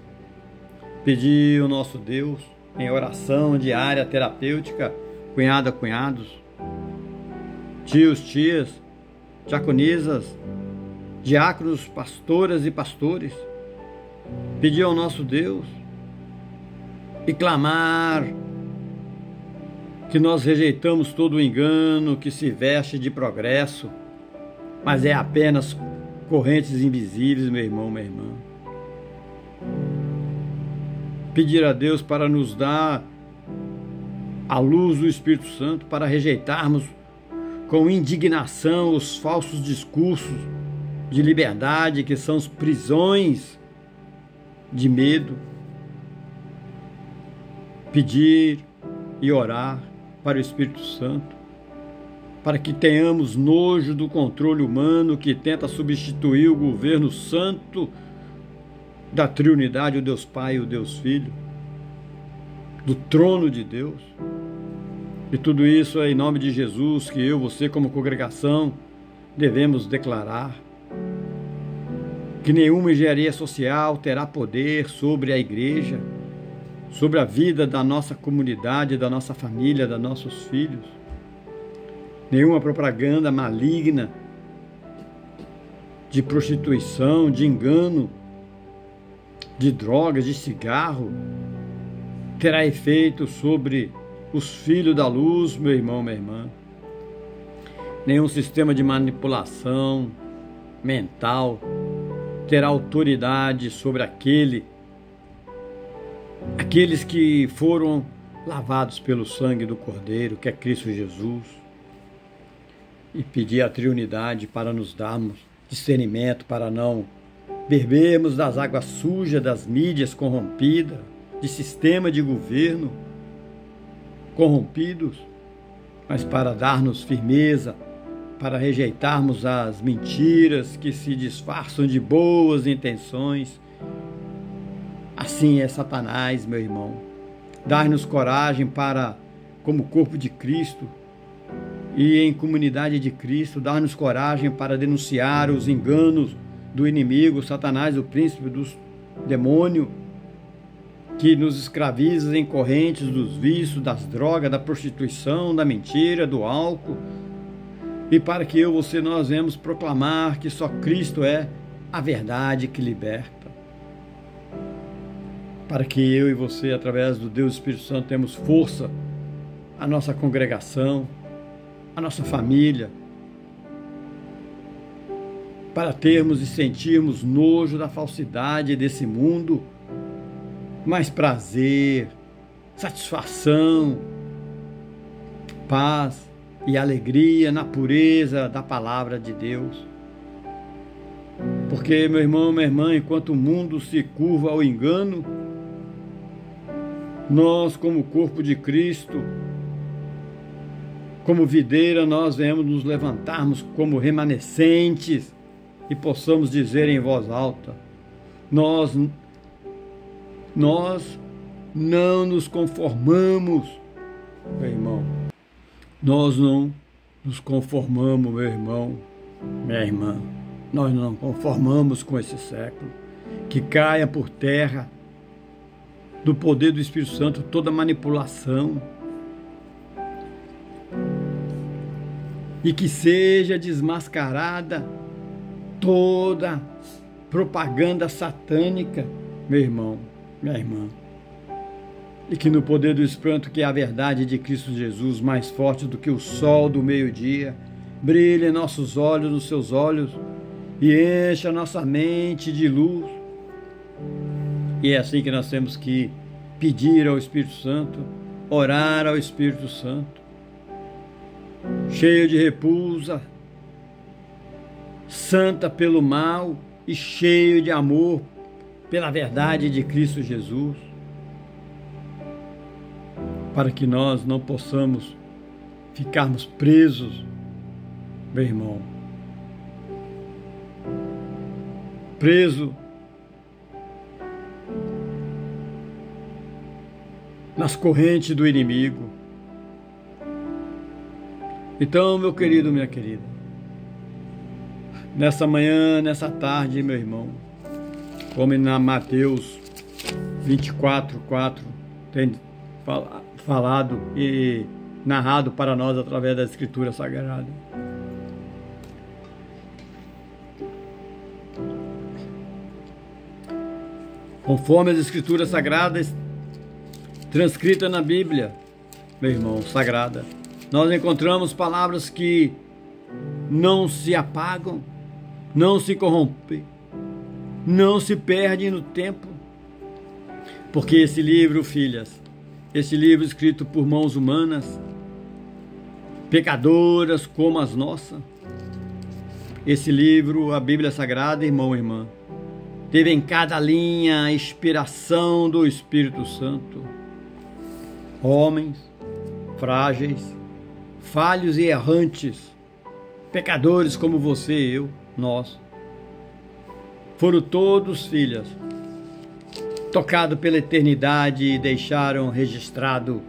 [SPEAKER 1] Pedir ao nosso Deus, em oração diária terapêutica, cunhada, cunhados, tios, tias, diaconisas, diáconos, pastoras e pastores, pedir ao nosso Deus e clamar que nós rejeitamos todo o engano que se veste de progresso, mas é apenas correntes invisíveis, meu irmão, minha irmã. Pedir a Deus para nos dar a luz do Espírito Santo, para rejeitarmos com indignação os falsos discursos de liberdade que são as prisões de medo. Pedir e orar para o Espírito Santo, para que tenhamos nojo do controle humano que tenta substituir o governo santo da Trindade, o Deus Pai e o Deus Filho, do trono de Deus. E tudo isso é em nome de Jesus que eu, você como congregação, devemos declarar que nenhuma engenharia social terá poder sobre a igreja, sobre a vida da nossa comunidade, da nossa família, dos nossos filhos. Nenhuma propaganda maligna de prostituição, de engano, de drogas, de cigarro, terá efeito sobre os filhos da luz, meu irmão, minha irmã. Nenhum sistema de manipulação mental terá autoridade sobre aqueles que foram lavados pelo sangue do Cordeiro, que é Cristo Jesus. E pedir à Trindade para nos darmos discernimento, para não bebermos das águas sujas das mídias corrompidas, de sistema de governo corrompidos, mas para dar-nos firmeza, para rejeitarmos as mentiras que se disfarçam de boas intenções. Assim é Satanás, meu irmão. Dar-nos coragem para, como corpo de Cristo e em comunidade de Cristo, dar-nos coragem para denunciar os enganos do inimigo, Satanás, o príncipe dos demônios, que nos escraviza em correntes dos vícios, das drogas, da prostituição, da mentira, do álcool. E para que eu, você, nós venhamos proclamar que só Cristo é a verdade que liberta. Para que eu e você, através do Deus Espírito Santo, temos força, a nossa congregação, a nossa família, para termos e sentirmos nojo da falsidade desse mundo, mais prazer, satisfação, paz e alegria na pureza da palavra de Deus. Porque, meu irmão, minha irmã, enquanto o mundo se curva ao engano, nós, como corpo de Cristo, como videira, nós venhamos nos levantarmos como remanescentes e possamos dizer em voz alta: nós não nos conformamos, meu irmão. Nós não nos conformamos, meu irmão, minha irmã. Nós não conformamos com esse século. Que caia por terra, do poder do Espírito Santo, toda manipulação. E que seja desmascarada toda propaganda satânica, meu irmão, minha irmã. E que no poder do Espírito, que é a verdade de Cristo Jesus, mais forte do que o sol do meio-dia, brilhe em nossos olhos, nos seus olhos, e encha a nossa mente de luz. E é assim que nós temos que pedir ao Espírito Santo, orar ao Espírito Santo, cheio de repulsa, santa pelo mal e cheio de amor pela verdade de Cristo Jesus, para que nós não possamos ficarmos presos, meu irmão, preso nas correntes do inimigo. Então, meu querido, minha querida, nessa manhã, nessa tarde, meu irmão, como na Mateus 24:4 tem falado e narrado para nós através da Escritura Sagrada. Conforme as Escrituras Sagradas transcritas na Bíblia, meu irmão, sagrada, nós encontramos palavras que não se apagam, não se corrompem, não se perdem no tempo. Porque esse livro, filhas, esse livro escrito por mãos humanas, pecadoras como as nossas, esse livro, a Bíblia Sagrada, irmão e irmã, teve em cada linha a inspiração do Espírito Santo. Homens frágeis, falhos e errantes, pecadores como você e eu, nós, foram todos, filhas, tocados pela eternidade e deixaram registrado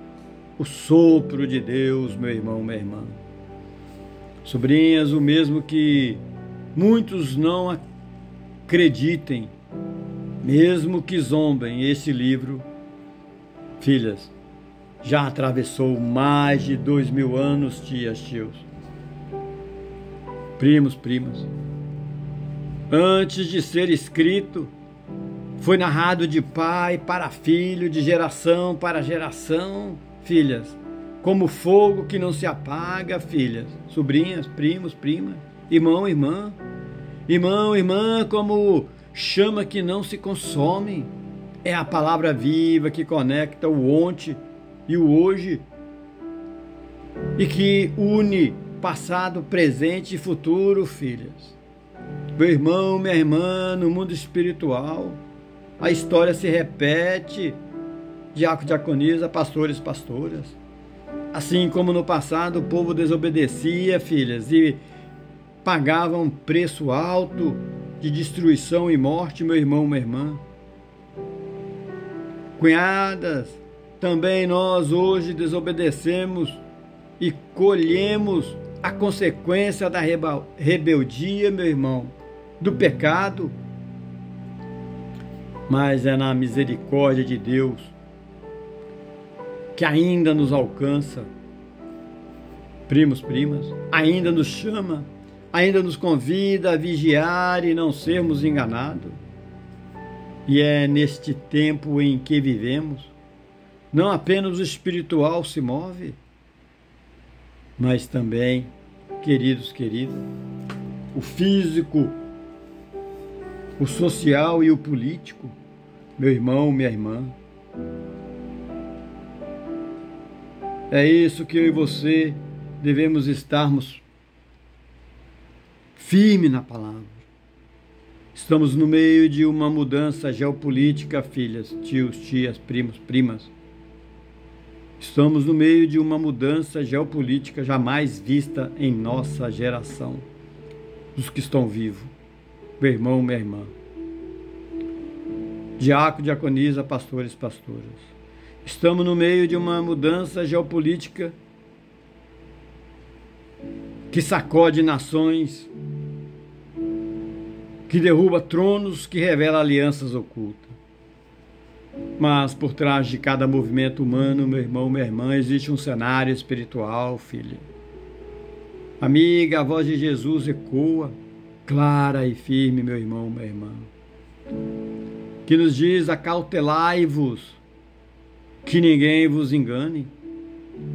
[SPEAKER 1] o sopro de Deus, meu irmão, minha irmã. Sobrinhas, o mesmo que muitos não acreditem, mesmo que zombem, esse livro, filhas, já atravessou mais de 2000 anos, tias, tios, primos, primas. Antes de ser escrito, foi narrado de pai para filho, de geração para geração, filhas, como fogo que não se apaga, filhas, sobrinhas, primos, primas, irmão, irmã, como chama que não se consome. É a palavra viva que conecta o ontem e o hoje e que une passado, presente e futuro, filhas. Meu irmão, minha irmã, no mundo espiritual, a história se repete, diácono, diaconisa, pastores, pastoras. Assim como no passado o povo desobedecia, filhas, e pagava um preço alto de destruição e morte, meu irmão, minha irmã. Cunhadas, também nós hoje desobedecemos e colhemos a consequência da rebeldia, meu irmão, do pecado. Mas é na misericórdia de Deus que ainda nos alcança, primos, primas, ainda nos chama, ainda nos convida a vigiar e não sermos enganados. E é neste tempo em que vivemos, não apenas o espiritual se move, mas também, queridos, queridas, o físico, o social e o político, meu irmão, minha irmã. É isso que eu e você devemos estarmos firmes na palavra. Estamos no meio de uma mudança geopolítica, filhas, tios, tias, primos, primas. Estamos no meio de uma mudança geopolítica jamais vista em nossa geração, dos que estão vivos. Meu irmão, minha irmã. Diácono, diaconisa, pastores, pastoras. Estamos no meio de uma mudança geopolítica que sacode nações, que derruba tronos, que revela alianças ocultas. Mas por trás de cada movimento humano, meu irmão, minha irmã, existe um cenário espiritual, filha. Amiga, a voz de Jesus ecoa, clara e firme, meu irmão, minha irmã, que nos diz: acautelai-vos, que ninguém vos engane.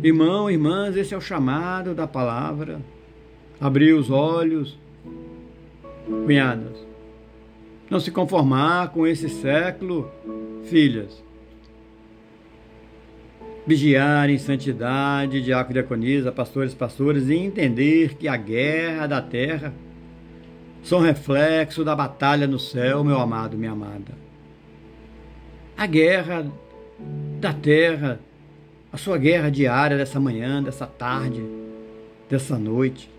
[SPEAKER 1] Irmão, irmãs, esse é o chamado da palavra. Abrir os olhos, cunhadas, não se conformar com esse século, filhas. Vigiar em santidade, diácono, diaconisa, pastores, pastoras, e entender que a guerra da terra são reflexo da batalha no céu, meu amado, minha amada. A guerra da terra, a sua guerra diária dessa manhã, dessa tarde, dessa noite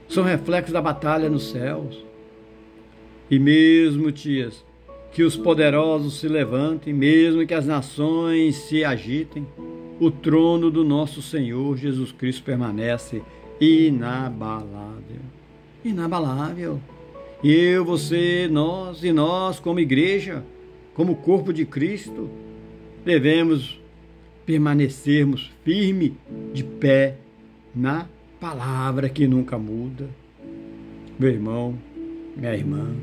[SPEAKER 1] são reflexos da batalha nos céus. E mesmo, tias, que os poderosos se levantem, mesmo que as nações se agitem, o trono do nosso Senhor Jesus Cristo permanece inabalável. Inabalável. Eu, você, nós como igreja, como corpo de Cristo, devemos permanecermos firme de pé na palavra que nunca muda. Meu irmão, minha irmã.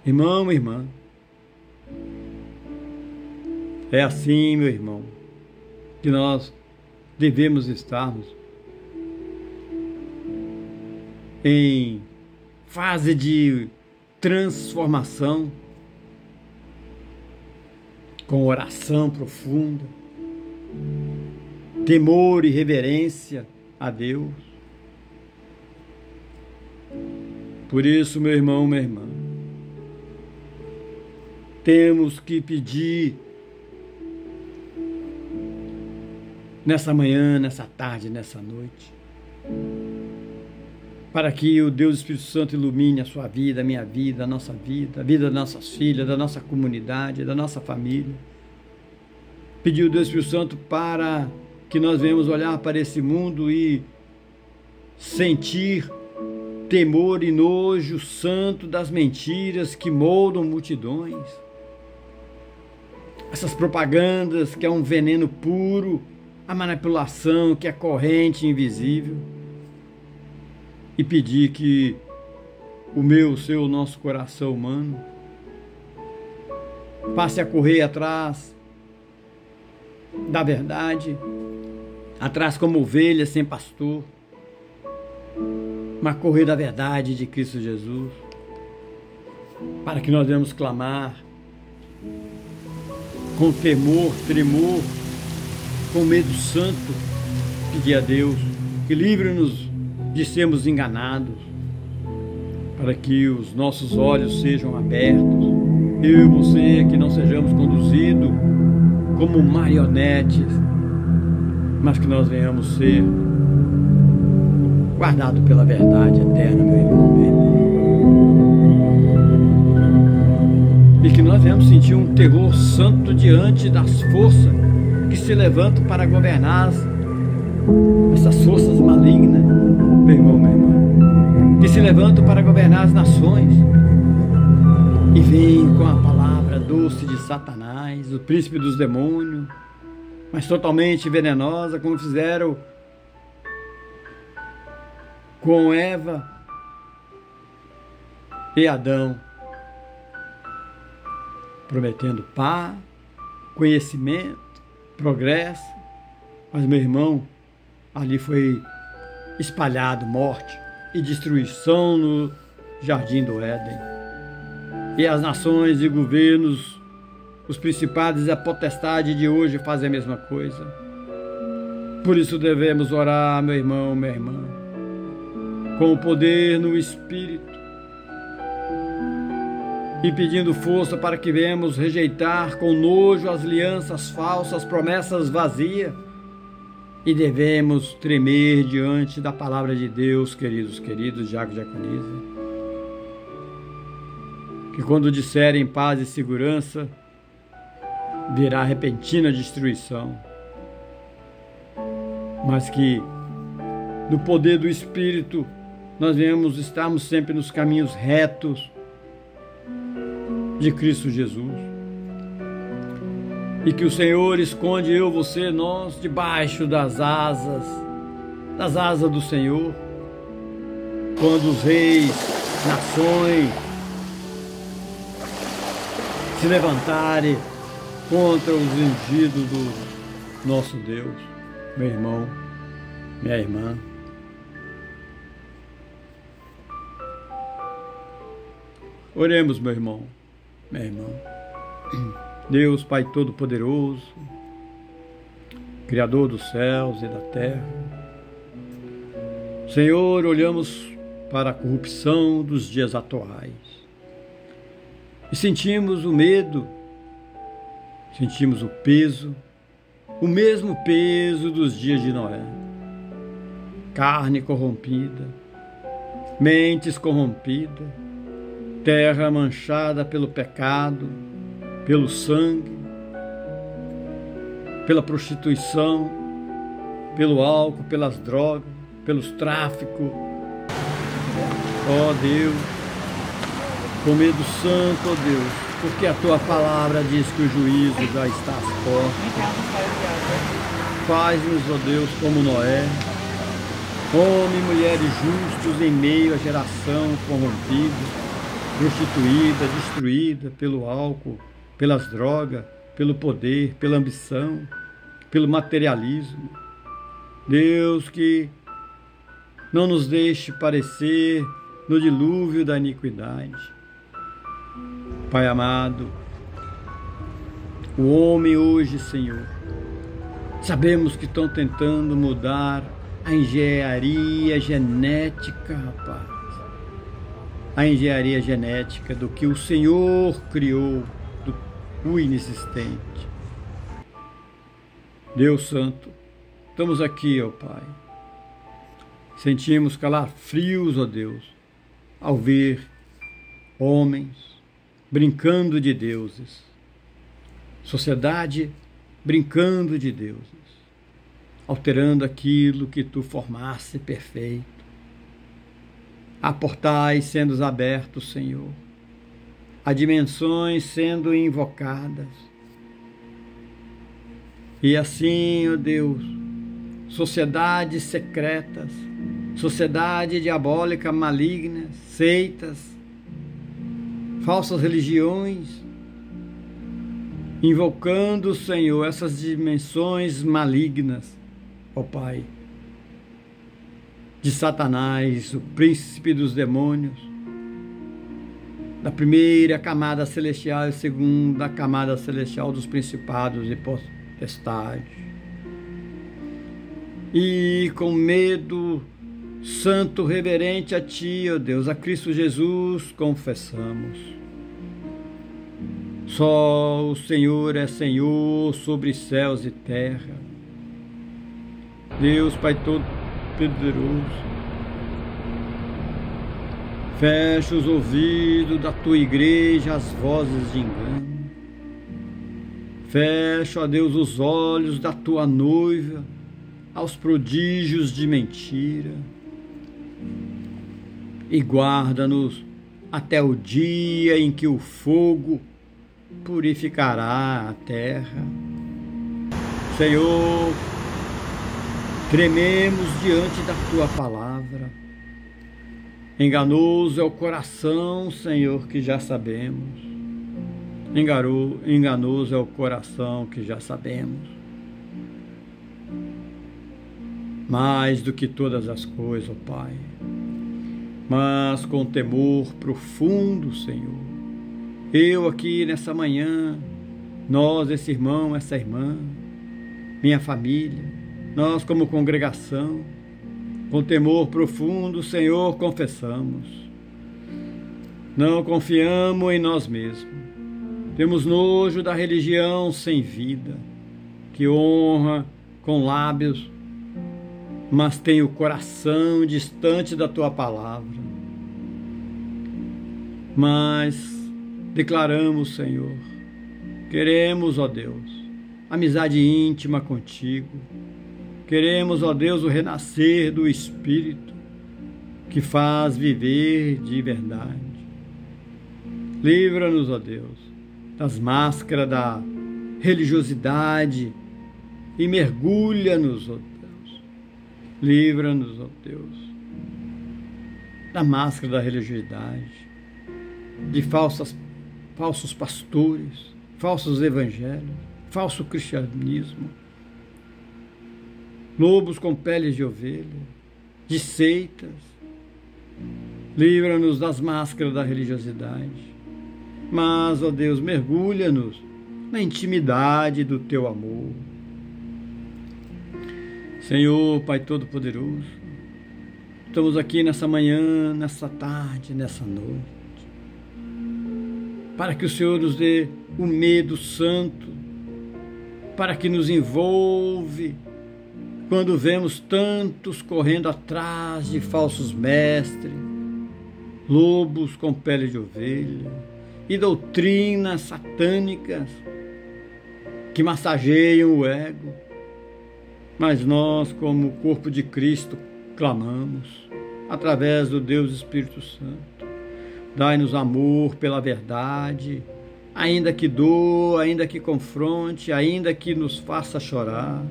[SPEAKER 1] Irmão, irmã. É assim, meu irmão, que nós devemos estarmos em fase de transformação, com oração profunda, temor e reverência a Deus. Por isso, meu irmão, minha irmã, temos que pedir nessa manhã, nessa tarde, nessa noite, para que o Deus Espírito Santo ilumine a sua vida, a minha vida, a nossa vida, a vida das nossas filhas, da nossa comunidade, da nossa família. Pedir ao Deus Espírito Santo para que nós venhamos olhar para esse mundo e sentir temor e nojo santo das mentiras que moldam multidões. Essas propagandas que é um veneno puro, a manipulação que é corrente invisível. E pedir que o meu, o seu, o nosso coração humano passe a correr atrás da verdade, atrás como ovelha sem pastor, mas correr da verdade de Cristo Jesus, para que nós venhamos clamar com temor, tremor, com medo santo, pedir a Deus que livre-nos de sermos enganados, para que os nossos olhos sejam abertos, eu e você, que não sejamos conduzidos como marionetes, mas que nós venhamos ser guardados pela verdade eterna, meu irmão, meu irmão. E que nós venhamos sentir um terror santo diante das forças que se levantam para governar essas forças malignas, meu irmão, minha irmã, que se levantam para governar as nações e vêm com a palavra doce de Satanás, o príncipe dos demônios, mas totalmente venenosa, como fizeram com Eva e Adão, prometendo paz, conhecimento, progresso, mas, meu irmão, ali foi espalhado morte e destruição no jardim do Éden. E as nações e governos, os principados e a potestade de hoje fazem a mesma coisa. Por isso devemos orar, meu irmão, minha irmã, com o poder no Espírito e pedindo força para que venhamos rejeitar com nojo as alianças falsas, promessas vazias. E devemos tremer diante da palavra de Deus, queridos, diáconos e diaconisas, que quando disserem paz e segurança, virá repentina destruição, mas que no poder do Espírito nós venhamos estarmos sempre nos caminhos retos de Cristo Jesus. E que o Senhor esconde eu, você, nós, debaixo das asas do Senhor, quando os reis, nações, se levantarem contra os ungidos do nosso Deus, meu irmão, minha irmã. Oremos, meu irmão, minha irmã. Deus, Pai Todo-Poderoso, Criador dos céus e da terra, Senhor, olhamos para a corrupção dos dias atuais e sentimos o medo, sentimos o peso o mesmo peso dos dias de Noé. Carne corrompida, mentes corrompidas, terra manchada pelo pecado, pelo sangue, pela prostituição, pelo álcool, pelas drogas, pelos tráficos. Ó Deus, com medo santo, ó Deus, porque a tua palavra diz que o juízo já está às portas. Faz-nos, ó Deus, como Noé, homem e mulheres justos em meio à geração corrompida, prostituída, destruída pelo álcool, pelas drogas, pelo poder, pela ambição, pelo materialismo. Deus, que não nos deixe parecer no dilúvio da iniquidade. Pai amado, o homem hoje, Senhor, sabemos que estão tentando mudar a engenharia genética, rapaz. A engenharia genética do que o Senhor criou, do inexistente. Deus Santo, estamos aqui, ó Pai. Sentimos calafrios, ó Deus, ao ver homens brincando de deuses, sociedade brincando de deuses, alterando aquilo que tu formaste perfeito. Há portais sendo abertos, Senhor, há dimensões sendo invocadas. E assim, ó Deus, sociedades secretas, sociedade diabólica maligna, seitas, falsas religiões, invocando, Senhor, essas dimensões malignas, ó Pai, de Satanás, o príncipe dos demônios, da primeira camada celestial e segunda camada celestial dos principados e potestades. E com medo santo, reverente a Ti, ó Deus, a Cristo Jesus, confessamos. Só o Senhor é Senhor sobre céus e terra. Deus Pai Todo-Poderoso, fecha os ouvidos da Tua igreja às vozes de engano. Fecha, ó Deus, os olhos da Tua noiva aos prodígios de mentira. E guarda-nos até o dia em que o fogo purificará a terra. Senhor, trememos diante da Tua palavra. Enganoso é o coração, Senhor, que já sabemos. Enganoso é o coração que já sabemos. Mais do que todas as coisas, ó Pai, mas com temor profundo, Senhor, eu aqui nessa manhã, nós, esse irmão, essa irmã, minha família, nós como congregação, com temor profundo, Senhor, confessamos. Não confiamos em nós mesmos. Temos nojo da religião sem vida, que honra com lábios, mas tem o coração distante da Tua palavra. Mas declaramos, Senhor, queremos, ó Deus, amizade íntima contigo. Queremos, ó Deus, o renascer do Espírito que faz viver de verdade. Livra-nos, ó Deus, das máscaras da religiosidade e mergulha-nos, ó Deus. Livra-nos, ó Deus, da máscara da religiosidade, de falsos pastores, falsos evangelhos, falso cristianismo, lobos com peles de ovelha, de seitas. Livra-nos das máscaras da religiosidade. Mas, ó Deus, mergulha-nos na intimidade do Teu amor. Senhor, Pai Todo-Poderoso, estamos aqui nessa manhã, nessa tarde, nessa noite, para que o Senhor nos dê o medo santo para que nos envolve quando vemos tantos correndo atrás de falsos mestres, lobos com pele de ovelha e doutrinas satânicas que massageiam o ego. Mas nós, como corpo de Cristo, clamamos através do Deus Espírito Santo. Dai-nos amor pela verdade, ainda que doa, ainda que confronte, ainda que nos faça chorar.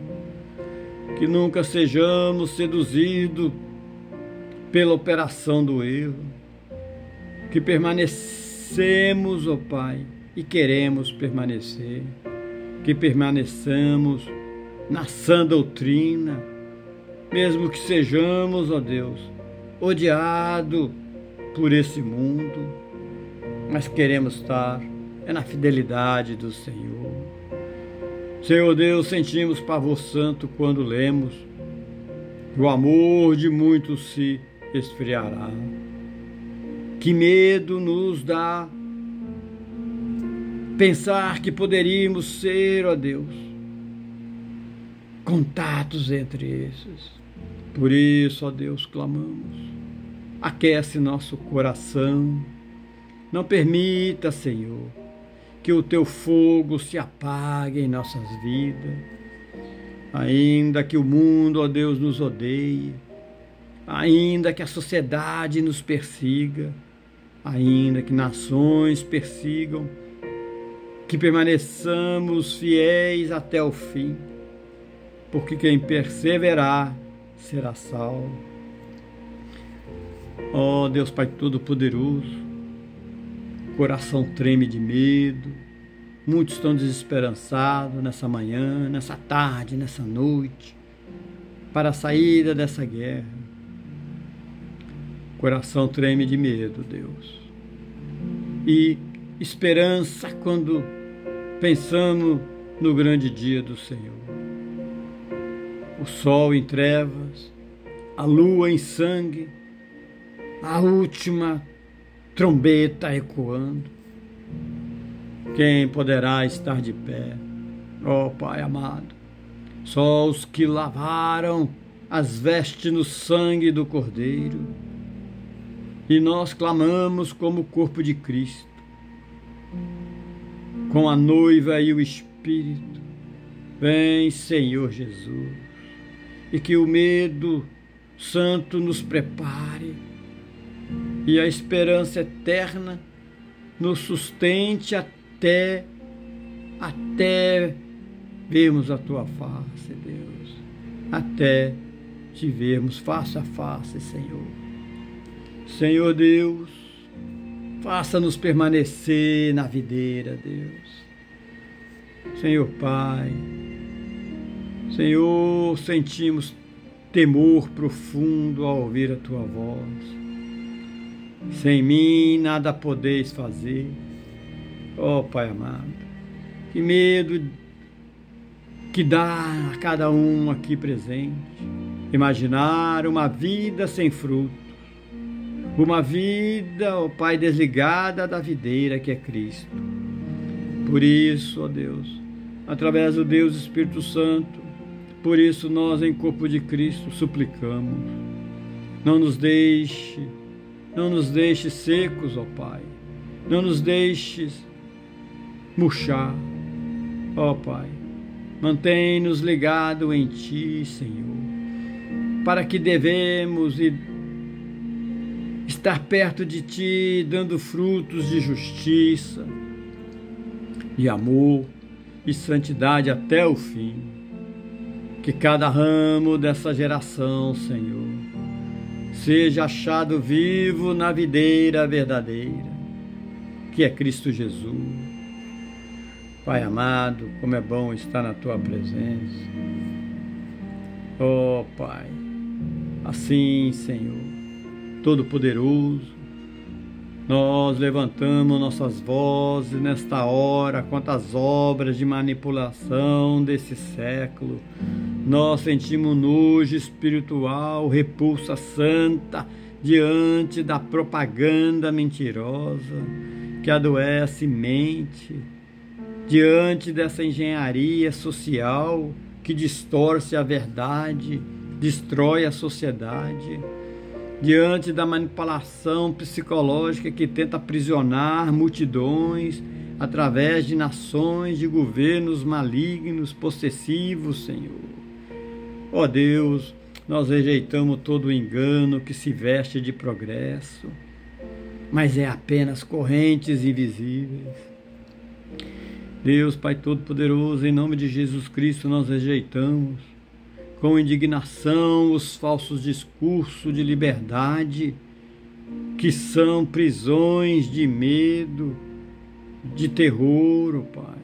[SPEAKER 1] Que nunca sejamos seduzidos pela operação do erro. Que permanecemos, ó Pai, e queremos permanecer. Que permaneçamos na sã doutrina, mesmo que sejamos, ó Deus, odiados por esse mundo, mas queremos estar na fidelidade do Senhor. Senhor Deus, sentimos pavor santo quando lemos que o amor de muitos se esfriará. Que medo nos dá pensar que poderíamos ser, ó Deus, contatos entre esses. Por isso, ó Deus, clamamos. Aquece nosso coração. Não permita, Senhor, que o teu fogo se apague em nossas vidas. Ainda que o mundo, ó Deus, nos odeie, ainda que a sociedade nos persiga, ainda que nações persigam, que permaneçamos fiéis até o fim, porque quem perseverar será salvo. Ó Deus Pai Todo-Poderoso, o coração treme de medo, muitos estão desesperançados nessa manhã, nessa tarde, nessa noite, para a saída dessa guerra. O coração treme de medo, Deus. E esperança quando pensamos no grande dia do Senhor. O sol em trevas, a lua em sangue, a última trombeta ecoando. Quem poderá estar de pé? Ó Pai amado, só os que lavaram as vestes no sangue do Cordeiro. E nós clamamos como o corpo de Cristo, com a noiva e o Espírito. Vem, Senhor Jesus, e que o medo santo nos prepare e a esperança eterna nos sustente até vermos a Tua face, Deus, até te vermos face a face, Senhor. Senhor Deus, faça-nos permanecer na videira, Deus. Senhor Pai, Senhor, sentimos temor profundo ao ouvir a Tua voz. Sem mim nada podeis fazer. Ó Pai amado, que medo que dá a cada um aqui presente imaginar uma vida sem fruto, uma vida, ó Pai, desligada da videira que é Cristo. Por isso, ó Deus, através do Deus Espírito Santo, por isso nós em corpo de Cristo suplicamos, não nos deixe secos, ó Pai, não nos deixes murchar, ó Pai, mantém-nos ligados em Ti, Senhor, para que devemos estar perto de Ti, dando frutos de justiça, de amor e santidade até o fim. Que cada ramo dessa geração, Senhor, seja achado vivo na videira verdadeira, que é Cristo Jesus. Pai amado, como é bom estar na Tua presença. Ó Pai, assim, Senhor, Todo-Poderoso, nós levantamos nossas vozes nesta hora contra as obras de manipulação desse século. Nós sentimos nojo espiritual, repulsa santa diante da propaganda mentirosa que adoece mente, diante dessa engenharia social que distorce a verdade, destrói a sociedade, diante da manipulação psicológica que tenta aprisionar multidões através de nações, de governos malignos, possessivos, Senhor. Ó Deus, nós rejeitamos todo o engano que se veste de progresso, mas é apenas correntes invisíveis. Deus, Pai Todo-Poderoso, em nome de Jesus Cristo, nós rejeitamos com indignação os falsos discursos de liberdade, que são prisões de medo, de terror, ó Pai.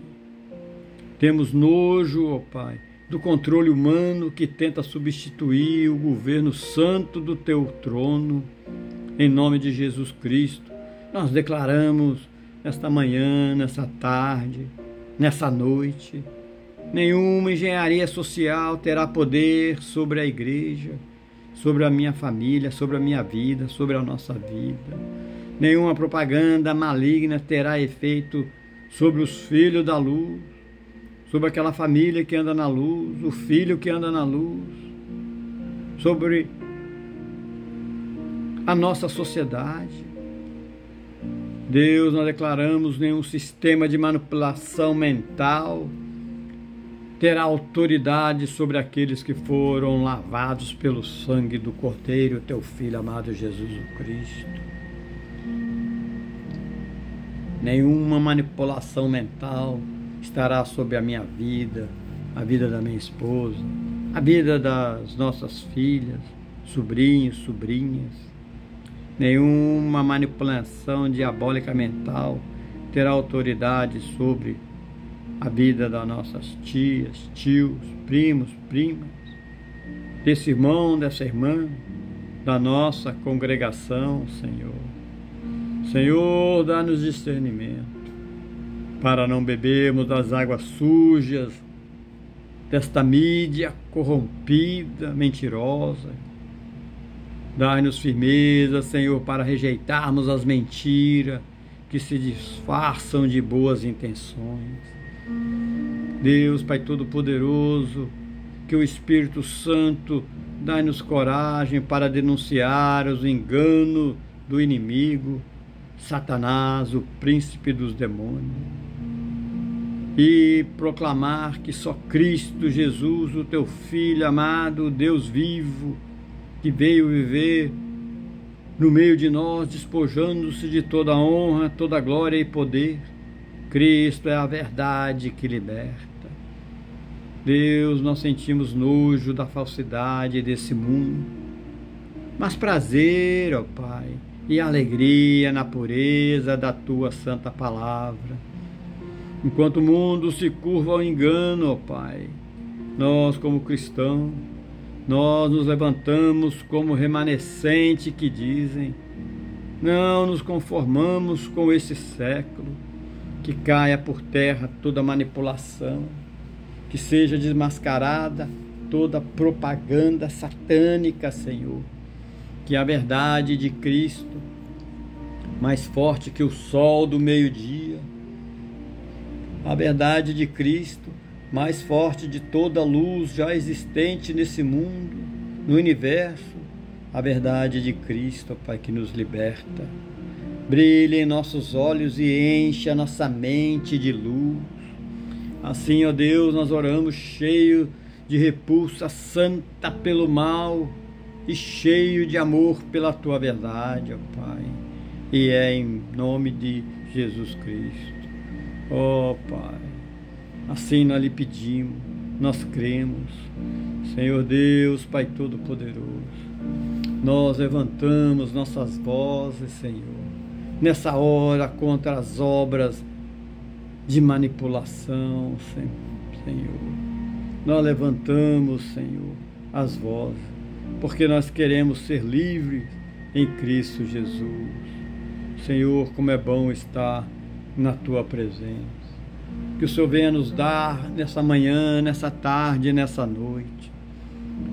[SPEAKER 1] Temos nojo, ó Pai, do controle humano que tenta substituir o governo santo do Teu trono. Em nome de Jesus Cristo, nós declaramos nesta manhã, nessa tarde, nessa noite, nenhuma engenharia social terá poder sobre a igreja, sobre a minha família, sobre a minha vida, sobre a nossa vida. Nenhuma propaganda maligna terá efeito sobre os filhos da luz, sobre aquela família que anda na luz, o filho que anda na luz, sobre a nossa sociedade. Deus, nós declaramos, nenhum sistema de manipulação mental terá autoridade sobre aqueles que foram lavados pelo sangue do Cordeiro, Teu Filho amado Jesus Cristo. Nenhuma manipulação mental estará sobre a minha vida, a vida da minha esposa, a vida das nossas filhas, sobrinhos, sobrinhas. Nenhuma manipulação diabólica mental terá autoridade sobre a vida das nossas tias, tios, primos, primas, desse irmão, dessa irmã, da nossa congregação, Senhor. Senhor, dá-nos discernimento para não bebermos das águas sujas desta mídia corrompida, mentirosa. Dá-nos firmeza, Senhor, para rejeitarmos as mentiras que se disfarçam de boas intenções. Deus, Pai Todo-Poderoso, que o Espírito Santo dá-nos coragem para denunciar os enganos do inimigo, Satanás, o príncipe dos demônios, e proclamar que só Cristo Jesus, o Teu Filho amado, Deus vivo, que veio viver no meio de nós, despojando-se de toda honra, toda glória e poder. Cristo é a verdade que liberta. Deus, nós sentimos nojo da falsidade desse mundo, mas prazer, ó Pai, e alegria na pureza da Tua santa palavra. Enquanto o mundo se curva ao engano, ó Pai, nós como cristãos, nós nos levantamos como remanescente que dizem: não nos conformamos com esse século, que caia por terra toda manipulação, que seja desmascarada toda propaganda satânica, Senhor, que a verdade de Cristo, mais forte que o sol do meio-dia, a verdade de Cristo, mais forte de toda luz já existente nesse mundo, no universo, a verdade de Cristo, Pai, que nos liberta. Brilhe em nossos olhos e enche a nossa mente de luz. Assim, ó Deus, nós oramos cheio de repulsa santa pelo mal e cheio de amor pela Tua verdade, ó Pai. E é em nome de Jesus Cristo. Ó Pai, assim nós lhe pedimos, nós cremos. Senhor Deus, Pai Todo-Poderoso, nós levantamos nossas vozes, Senhor, nessa hora contra as obras de manipulação, Senhor. Nós levantamos, Senhor, as vozes, porque nós queremos ser livres em Cristo Jesus. Senhor, como é bom estar na Tua presença. Que o Senhor venha nos dar nessa manhã, nessa tarde, nessa noite,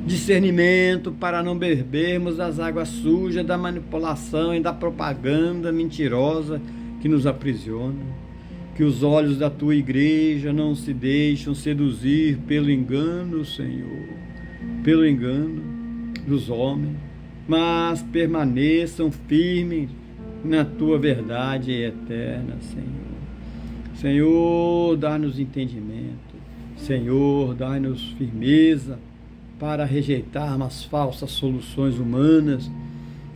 [SPEAKER 1] discernimento para não bebermos das águas sujas da manipulação e da propaganda mentirosa que nos aprisiona. Que os olhos da tua igreja não se deixam seduzir pelo engano, Senhor, pelo engano dos homens, mas permaneçam firmes na tua verdade eterna, Senhor. Senhor, dá-nos entendimento. Senhor, dá-nos firmeza para rejeitarmos as falsas soluções humanas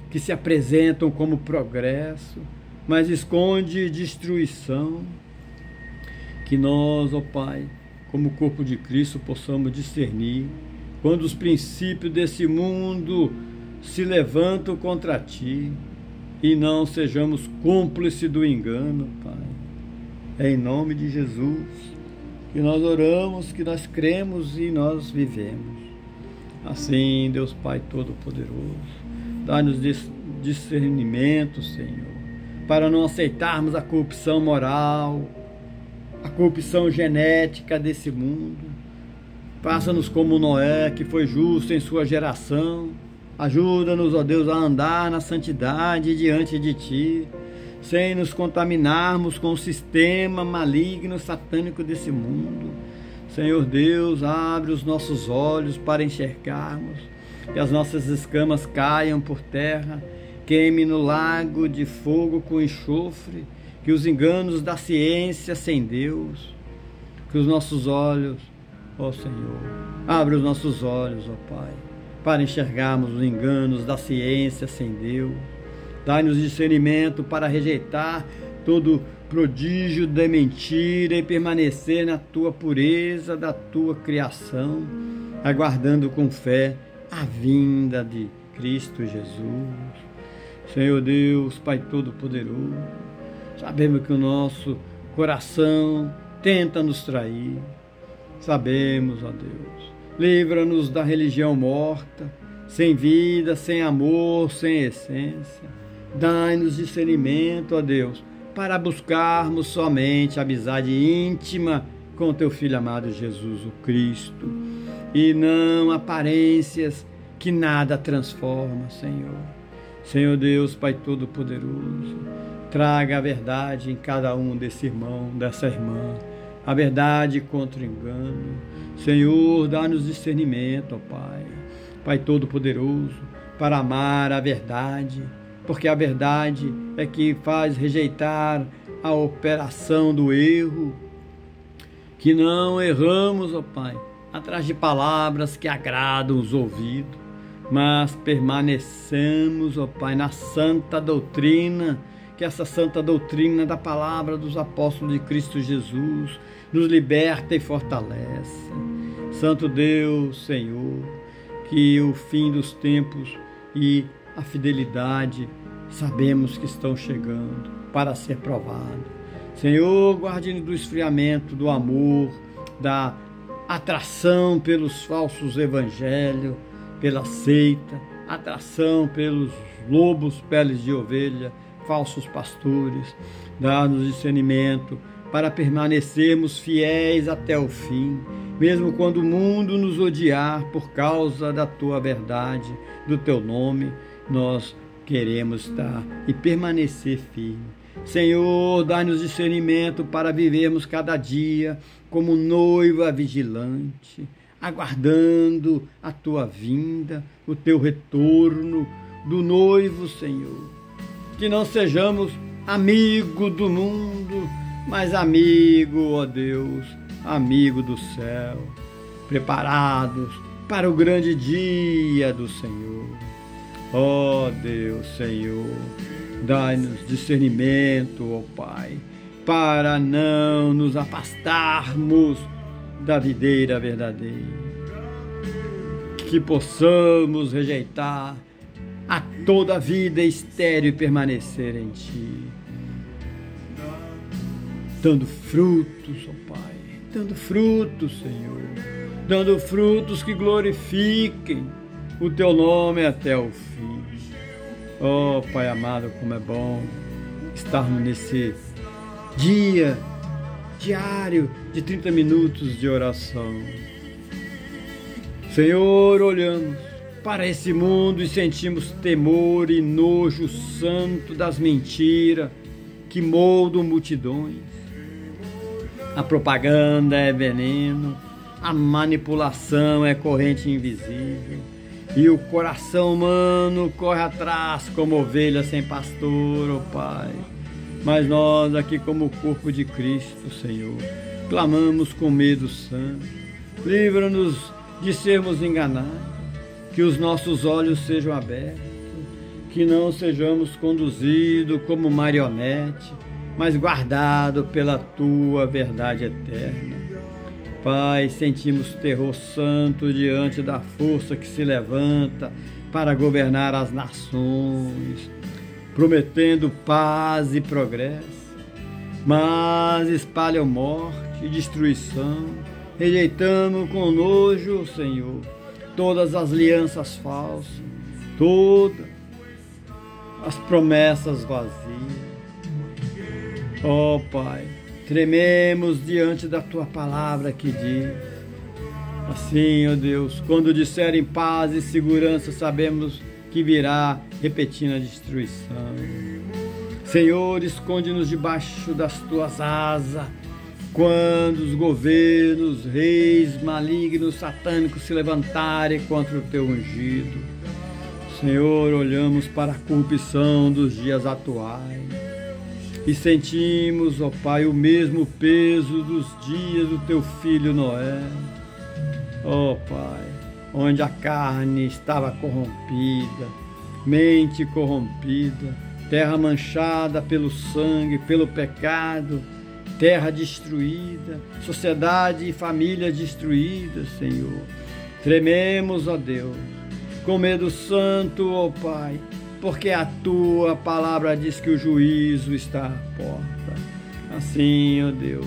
[SPEAKER 1] que se apresentam como progresso, mas esconde destruição. Que nós, ó Pai, como corpo de Cristo, possamos discernir quando os princípios desse mundo se levantam contra Ti e não sejamos cúmplices do engano, Pai. É em nome de Jesus que nós oramos, que nós cremos e nós vivemos. Assim, Deus Pai Todo-Poderoso, dá-nos discernimento, Senhor, para não aceitarmos a corrupção moral, a corrupção genética desse mundo. Faça-nos como Noé, que foi justo em sua geração. Ajuda-nos, ó Deus, a andar na santidade diante de Ti, sem nos contaminarmos com o sistema maligno, satânico desse mundo. Senhor Deus, abre os nossos olhos para enxergarmos, que as nossas escamas caiam por terra, queime no lago de fogo com enxofre, que os enganos da ciência sem Deus, que os nossos olhos, ó Senhor, abre os nossos olhos, ó Pai, para enxergarmos os enganos da ciência sem Deus. Dai-nos discernimento para rejeitar todo prodígio da mentira e permanecer na Tua pureza da Tua criação, aguardando com fé a vinda de Cristo Jesus. Senhor Deus, Pai Todo-Poderoso, sabemos que o nosso coração tenta nos trair. Sabemos, ó Deus, livra-nos da religião morta, sem vida, sem amor, sem essência. Dai-nos discernimento, ó Deus, para buscarmos somente a amizade íntima com o Teu Filho amado Jesus, o Cristo, e não aparências que nada transforma, Senhor. Senhor Deus, Pai Todo-Poderoso, traga a verdade em cada um desse irmão, dessa irmã, a verdade contra o engano. Senhor, dá-nos discernimento, ó Pai, Pai Todo-Poderoso, para amar a verdade, porque a verdade é que faz rejeitar a operação do erro, que não erramos, ó Pai, atrás de palavras que agradam os ouvidos, mas permanecemos, ó Pai, na santa doutrina, que essa santa doutrina da palavra dos apóstolos de Cristo Jesus nos liberta e fortalece. Santo Deus, Senhor, que o fim dos tempos e a fidelidade sabemos que estão chegando para ser provado. Senhor, guarde-nos do esfriamento, do amor, da atração pelos falsos evangelhos, pela seita, atração pelos lobos, peles de ovelha, falsos pastores. Dá-nos discernimento para permanecermos fiéis até o fim, mesmo quando o mundo nos odiar por causa da Tua verdade, do Teu nome, nós queremos estar e permanecer firme. Senhor, dá-nos discernimento para vivermos cada dia como noiva vigilante, aguardando a Tua vinda, o Teu retorno do noivo, Senhor. Que não sejamos amigo do mundo, mas amigo, ó Deus, amigo do céu, preparados para o grande dia do Senhor. Ó Deus, Senhor, dai-nos discernimento, ó Pai, para não nos afastarmos da videira verdadeira, que possamos rejeitar a toda vida estéril e permanecer em Ti, dando frutos, ó Pai, dando frutos, Senhor, dando frutos que glorifiquem o Teu nome até o fim. Oh, Pai amado, como é bom estarmos nesse dia diário de 30 minutos de oração. Senhor, olhamos para esse mundo e sentimos temor e nojo santo das mentiras que moldam multidões. A propaganda é veneno, a manipulação é corrente invisível, e o coração humano corre atrás como ovelha sem pastor, ó Pai. Mas nós aqui como corpo de Cristo, Senhor, clamamos com medo santo. Livra-nos de sermos enganados, que os nossos olhos sejam abertos, que não sejamos conduzidos como marionete, mas guardados pela Tua verdade eterna. Pai, sentimos terror santo diante da força que se levanta para governar as nações, prometendo paz e progresso, mas espalham morte e destruição. Rejeitamos com nojo, Senhor, todas as alianças falsas, todas as promessas vazias. Ó Pai, trememos diante da Tua palavra que diz assim, ó Deus, quando disserem paz e segurança, sabemos que virá repetindo a destruição. Senhor, esconde-nos debaixo das Tuas asas, quando os governos, reis malignos, satânicos se levantarem contra o Teu ungido. Senhor, olhamos para a corrupção dos dias atuais e sentimos, ó Pai, o mesmo peso dos dias do Teu filho Noé. Ó Pai, onde a carne estava corrompida, mente corrompida, terra manchada pelo sangue, pelo pecado, terra destruída, sociedade e família destruída, Senhor. Trememos, ó Deus, com medo santo, ó Pai, porque a Tua palavra diz que o juízo está à porta. Assim, ó Deus,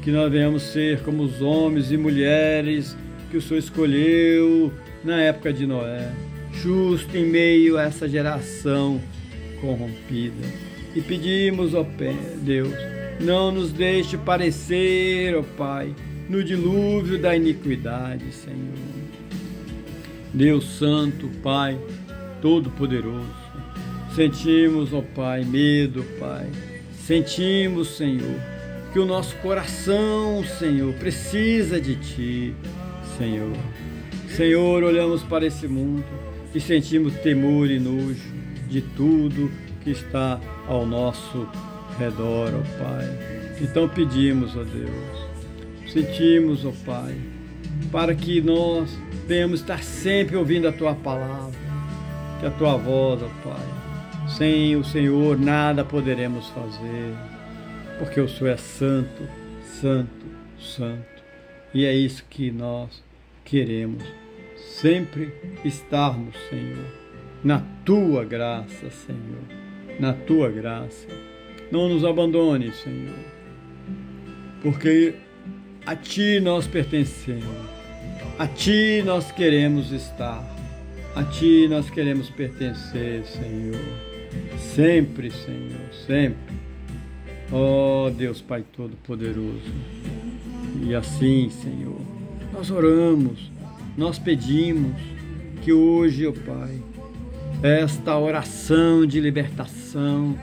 [SPEAKER 1] que nós venhamos ser como os homens e mulheres que o Senhor escolheu na época de Noé, justo em meio a essa geração corrompida. E pedimos, ó Deus, não nos deixe parecer, ó Pai, no dilúvio da iniquidade, Senhor. Deus Santo, Pai, Todo-Poderoso, sentimos, ó Pai, medo, Pai. Sentimos, Senhor, que o nosso coração, Senhor, precisa de Ti, Senhor. Senhor, olhamos para esse mundo e sentimos temor e nojo de tudo que está ao nosso redor, ó Pai. Então pedimos, ó Deus, sentimos, ó Pai, para que nós venhamos estar sempre ouvindo a Tua palavra, que a Tua voz, ó Pai. Sem o Senhor nada poderemos fazer, porque o Senhor é santo, santo, santo. E é isso que nós queremos, sempre estarmos, Senhor, na Tua graça, Senhor, na Tua graça. Não nos abandone, Senhor, porque a Ti nós pertencemos, a Ti nós queremos estar, a Ti nós queremos pertencer, Senhor, sempre, Senhor, sempre. Ó Deus Pai Todo-Poderoso. E assim, Senhor, nós oramos, nós pedimos que hoje, ó Pai, esta oração de libertação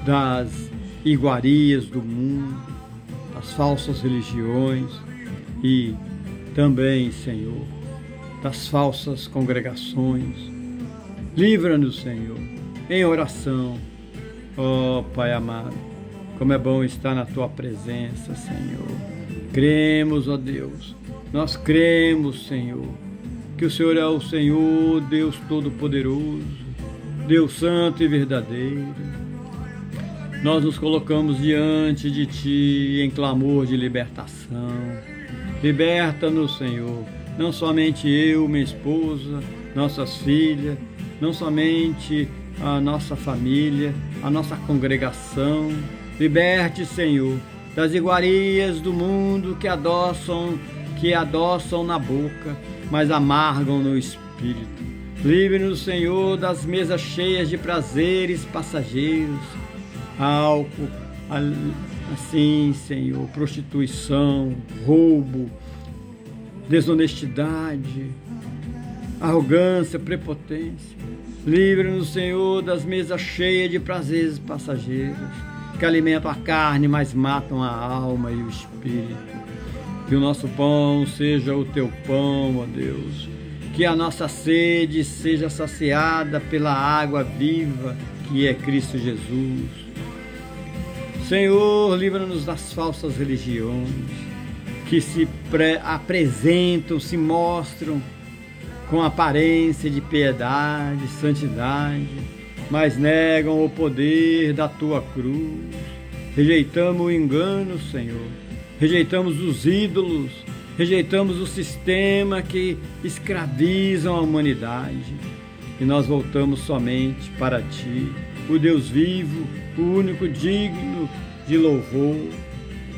[SPEAKER 1] das iguarias do mundo, das falsas religiões e também, Senhor, das falsas congregações. Livra-nos, Senhor, em oração. Ó Pai amado, como é bom estar na Tua presença, Senhor. Cremos, ó Deus, nós cremos, Senhor, que o Senhor é o Senhor, Deus Todo-Poderoso, Deus Santo e verdadeiro. Nós nos colocamos diante de Ti em clamor de libertação. Liberta-nos, Senhor, não somente eu, minha esposa, nossas filhas, não somente a nossa família, a nossa congregação. Liberte, Senhor, das iguarias do mundo que adoçam na boca, mas amargam no espírito. Livre-nos, Senhor, das mesas cheias de prazeres passageiros, álcool, assim, Senhor, prostituição, roubo, desonestidade, arrogância, prepotência. Livre-nos, Senhor, das mesas cheias de prazeres passageiros que alimentam a carne, mas matam a alma e o espírito. Que o nosso pão seja o teu pão, ó Deus. Que a nossa sede seja saciada pela água viva, que é Cristo Jesus. Senhor, livra-nos das falsas religiões, que se apresentam, se mostram com aparência de piedade, santidade, mas negam o poder da tua cruz. Rejeitamos o engano, Senhor. Rejeitamos os ídolos. Rejeitamos o sistema que escravizam a humanidade. E nós voltamos somente para ti, o Deus vivo, o único digno de louvor.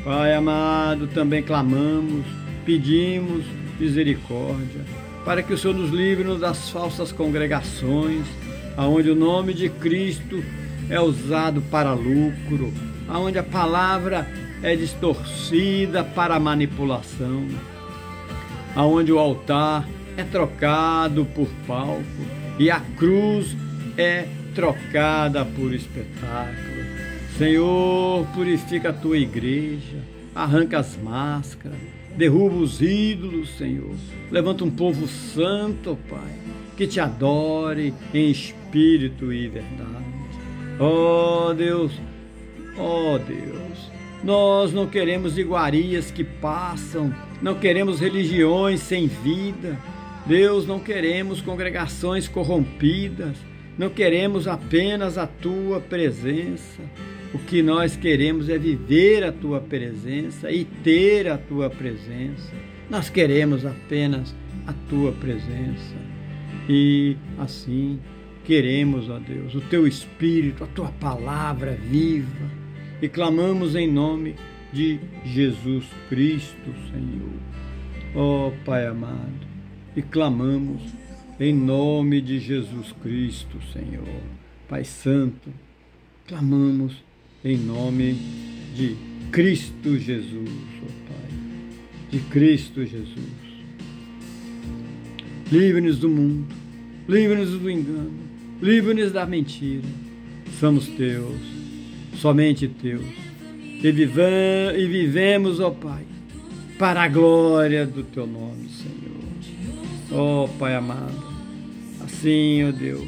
[SPEAKER 1] Pai amado, também clamamos, pedimos misericórdia, para que o Senhor nos livre das falsas congregações, aonde o nome de Cristo é usado para lucro, aonde a palavra é distorcida para manipulação, aonde o altar é trocado por palco e a cruz é trocada por espetáculo. Senhor, purifica a tua igreja, arranca as máscaras, derruba os ídolos, Senhor. Levanta um povo santo, Pai, que te adore em espírito e verdade. Ó Deus, nós não queremos iguarias que passam, não queremos religiões sem vida. Deus, não queremos congregações corrompidas, não queremos apenas a tua presença. O que nós queremos é viver a tua presença e ter a tua presença. Nós queremos apenas a tua presença. E assim queremos, ó Deus, o teu Espírito, a tua palavra viva. E clamamos em nome de Jesus Cristo, Senhor. Ó Pai amado, e clamamos em nome de Jesus Cristo, Senhor. Pai Santo, clamamos em nome de Cristo Jesus, ó Pai, de Cristo Jesus. Livre-nos do mundo, livre-nos do engano, livre-nos da mentira. Somos teus, somente teus, e vivemos, ó Pai, para a glória do teu nome, Senhor. Ó Pai amado, assim, ó Deus,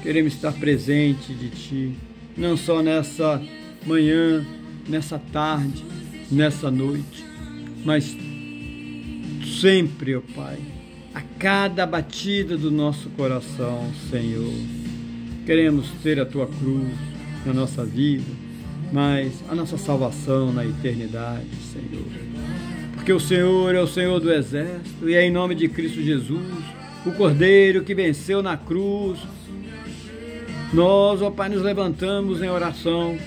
[SPEAKER 1] queremos estar presente de Ti, não só nessa manhã, nessa tarde, nessa noite, mas sempre, ó Pai, a cada batida do nosso coração, Senhor. Queremos ter a Tua cruz na nossa vida, mas a nossa salvação na eternidade, Senhor. Porque o Senhor é o Senhor do exército e é em nome de Cristo Jesus, o Cordeiro que venceu na cruz. Nós, ó Pai, nos levantamos em oração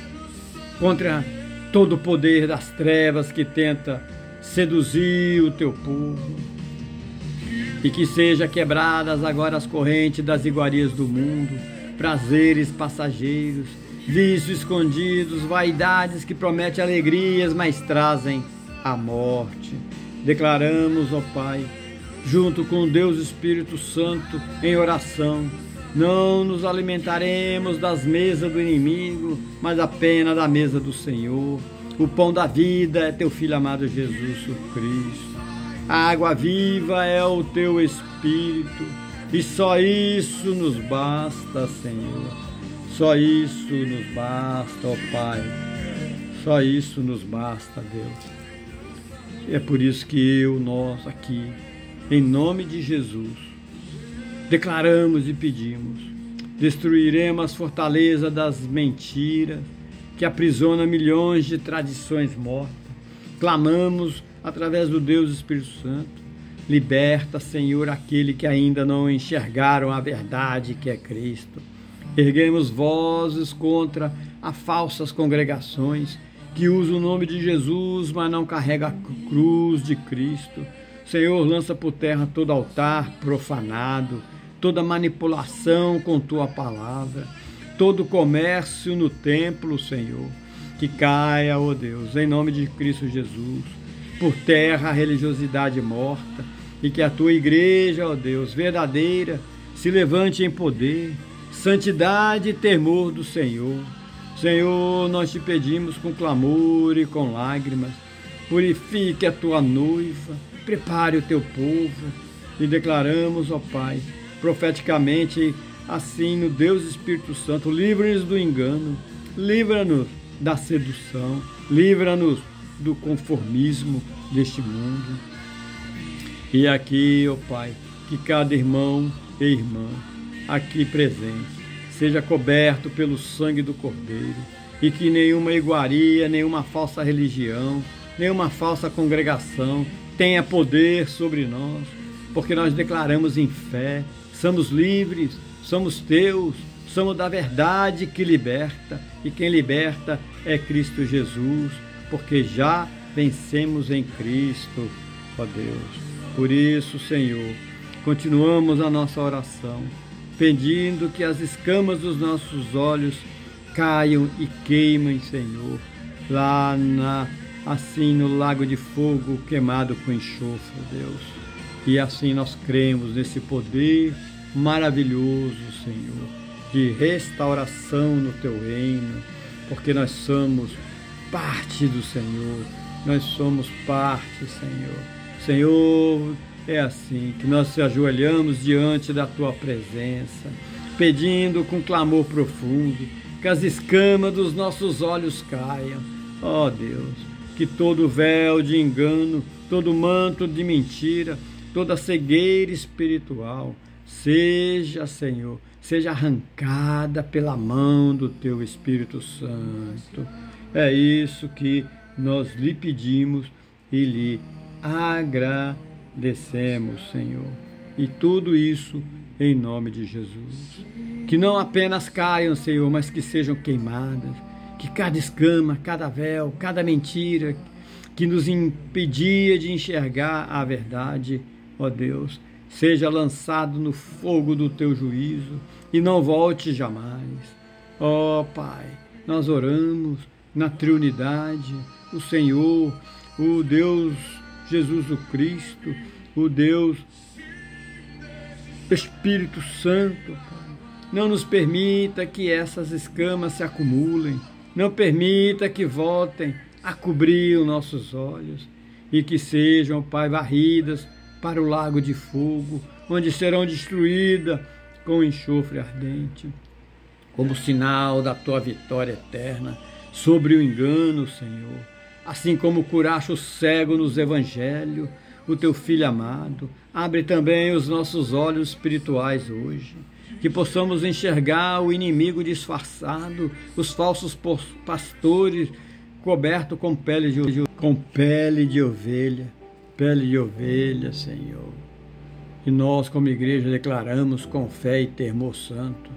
[SPEAKER 1] contra todo o poder das trevas que tenta seduzir o teu povo. E que sejam quebradas agora as correntes das iguarias do mundo, prazeres passageiros, vícios escondidos, vaidades que prometem alegrias, mas trazem a morte. Declaramos, ó Pai, junto com Deus Espírito Santo, em oração, não nos alimentaremos das mesas do inimigo, mas apenas da mesa do Senhor. O pão da vida é teu Filho amado Jesus Cristo. A água viva é o teu Espírito. E só isso nos basta, Senhor. Só isso nos basta, ó Pai. Só isso nos basta, Deus. E é por isso que nós aqui, em nome de Jesus, declaramos e pedimos: destruiremos as fortalezas das mentiras que aprisiona milhões de tradições mortas. Clamamos através do Deus Espírito Santo: liberta, Senhor, aquele que ainda não enxergaram a verdade que é Cristo. Erguemos vozes contra as falsas congregações que usam o nome de Jesus, mas não carregam a cruz de Cristo. Senhor, lança por terra todo altar profanado, toda manipulação com tua palavra, todo comércio no templo, Senhor. Que caia, ó Deus, em nome de Cristo Jesus, por terra a religiosidade morta, e que a tua igreja, ó Deus, verdadeira, se levante em poder, santidade e temor do Senhor. Senhor, nós te pedimos com clamor e com lágrimas, purifique a tua noiva, prepare o teu povo e declaramos, ó Pai, profeticamente, assim no Deus Espírito Santo, livra-nos do engano, livra-nos da sedução, livra-nos do conformismo deste mundo. E aqui, ó Pai, que cada irmão e irmã aqui presente seja coberto pelo sangue do Cordeiro e que nenhuma iguaria, nenhuma falsa religião, nenhuma falsa congregação tenha poder sobre nós, porque nós declaramos em fé, somos livres, somos teus, somos da verdade que liberta, e quem liberta é Cristo Jesus, porque já vencemos em Cristo, ó Deus. Por isso, Senhor, continuamos a nossa oração, pedindo que as escamas dos nossos olhos caiam e queimem, Senhor, lá assim no lago de fogo queimado com enxofre, Deus. E assim nós cremos nesse poder maravilhoso, Senhor, de restauração no teu reino, porque nós somos parte do Senhor, nós somos parte, Senhor. Senhor, é assim que nós se ajoelhamos diante da tua presença, pedindo com clamor profundo que as escamas dos nossos olhos caiam. Ó Deus, que todo véu de engano, todo manto de mentira, toda cegueira espiritual seja, Senhor, seja arrancada pela mão do teu Espírito Santo. É isso que nós lhe pedimos e lhe agradecemos, Senhor. E tudo isso em nome de Jesus. Que não apenas caiam, Senhor, mas que sejam queimadas. Que cada escama, cada véu, cada mentira que nos impedia de enxergar a verdade, ó Deus, seja lançado no fogo do teu juízo e não volte jamais. Ó Pai, nós oramos na triunidade, o Senhor, o Deus Jesus o Cristo, o Deus Espírito Santo, Pai. Não nos permita que essas escamas se acumulem, não permita que voltem a cobrir os nossos olhos e que sejam, Pai, varridas para o lago de fogo, onde serão destruídas com enxofre ardente, como sinal da tua vitória eterna sobre o engano, Senhor. Assim como curaste o cego nos evangelhos, o teu Filho amado, abre também os nossos olhos espirituais hoje, que possamos enxergar o inimigo disfarçado, os falsos pastores cobertos com pele de ovelha, Senhor. E nós, como igreja, declaramos com fé e temor santo,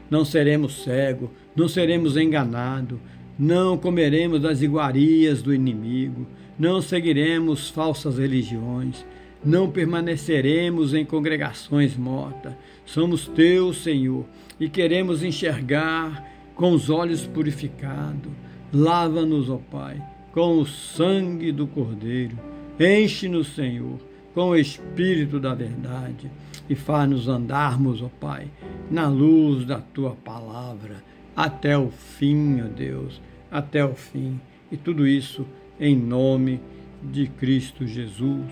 [SPEAKER 1] não seremos cegos, não seremos enganados, não comeremos das iguarias do inimigo, não seguiremos falsas religiões, não permaneceremos em congregações mortas. Somos teus, Senhor, e queremos enxergar com os olhos purificados. Lava-nos, ó Pai, com o sangue do Cordeiro. Enche-nos, Senhor, com o Espírito da verdade e faz-nos andarmos, ó Pai, na luz da tua palavra, até o fim, ó Deus, até o fim. E tudo isso em nome de Cristo Jesus,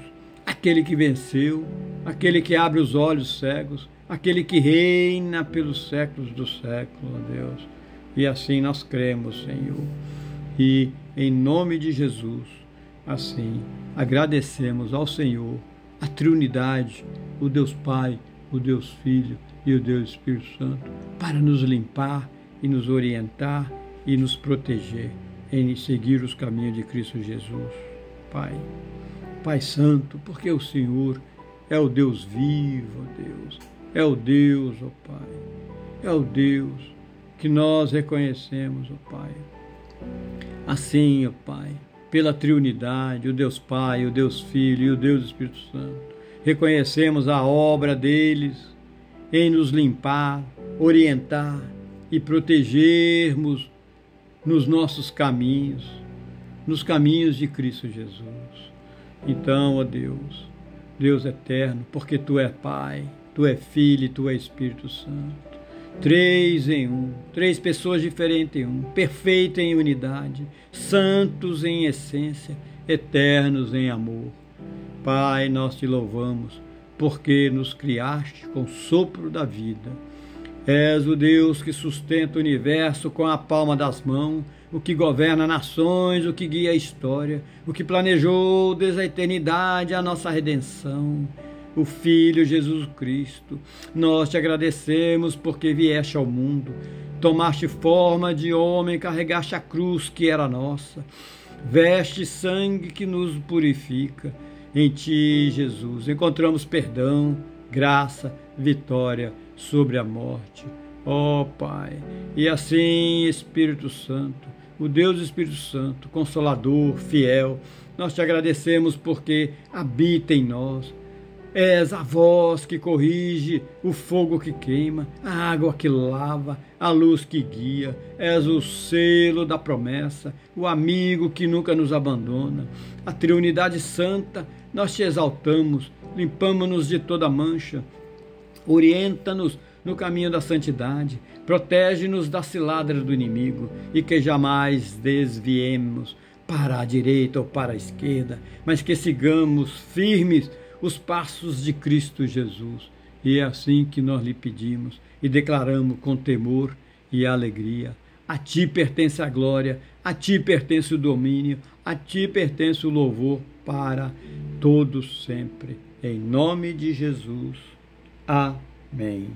[SPEAKER 1] aquele que venceu, aquele que abre os olhos cegos, aquele que reina pelos séculos dos séculos, ó Deus. E assim nós cremos, Senhor. E em nome de Jesus, assim, agradecemos ao Senhor, a Trindade, o Deus Pai, o Deus Filho e o Deus Espírito Santo, para nos limpar e nos orientar e nos proteger em seguir os caminhos de Cristo Jesus. Pai, Pai Santo, porque o Senhor é o Deus vivo, ó Deus, é o Deus, ó Pai, é o Deus que nós reconhecemos, ó Pai. Assim, ó Pai, pela Trindade, o Deus Pai, o Deus Filho e o Deus Espírito Santo, reconhecemos a obra deles em nos limpar, orientar e protegermos nos nossos caminhos, nos caminhos de Cristo Jesus. Então, ó Deus, Deus eterno, porque Tu és Pai, Tu és Filho e Tu és Espírito Santo, três em um, três pessoas diferentes em um, perfeito em unidade, santos em essência, eternos em amor. Pai, nós te louvamos, porque nos criaste com o sopro da vida. És o Deus que sustenta o universo com a palma das mãos, o que governa nações, o que guia a história, o que planejou desde a eternidade a nossa redenção. O Filho Jesus Cristo, nós te agradecemos porque vieste ao mundo, tomaste forma de homem, carregaste a cruz que era nossa, veste sangue que nos purifica. Em ti, Jesus, encontramos perdão, graça, vitória sobre a morte. Ó Pai, e assim, Espírito Santo, o Deus Espírito Santo, Consolador, fiel, nós te agradecemos porque habita em nós. És a voz que corrige, o fogo que queima, a água que lava, a luz que guia. És o selo da promessa, o amigo que nunca nos abandona. A Trindade Santa, nós te exaltamos, limpamos-nos de toda mancha. Orienta-nos no caminho da santidade, protege-nos das ciladas do inimigo e que jamais desviemos para a direita ou para a esquerda, mas que sigamos firmes os passos de Cristo Jesus. E é assim que nós lhe pedimos e declaramos com temor e alegria. A ti pertence a glória, a ti pertence o domínio, a ti pertence o louvor para todos sempre. Em nome de Jesus. Amém.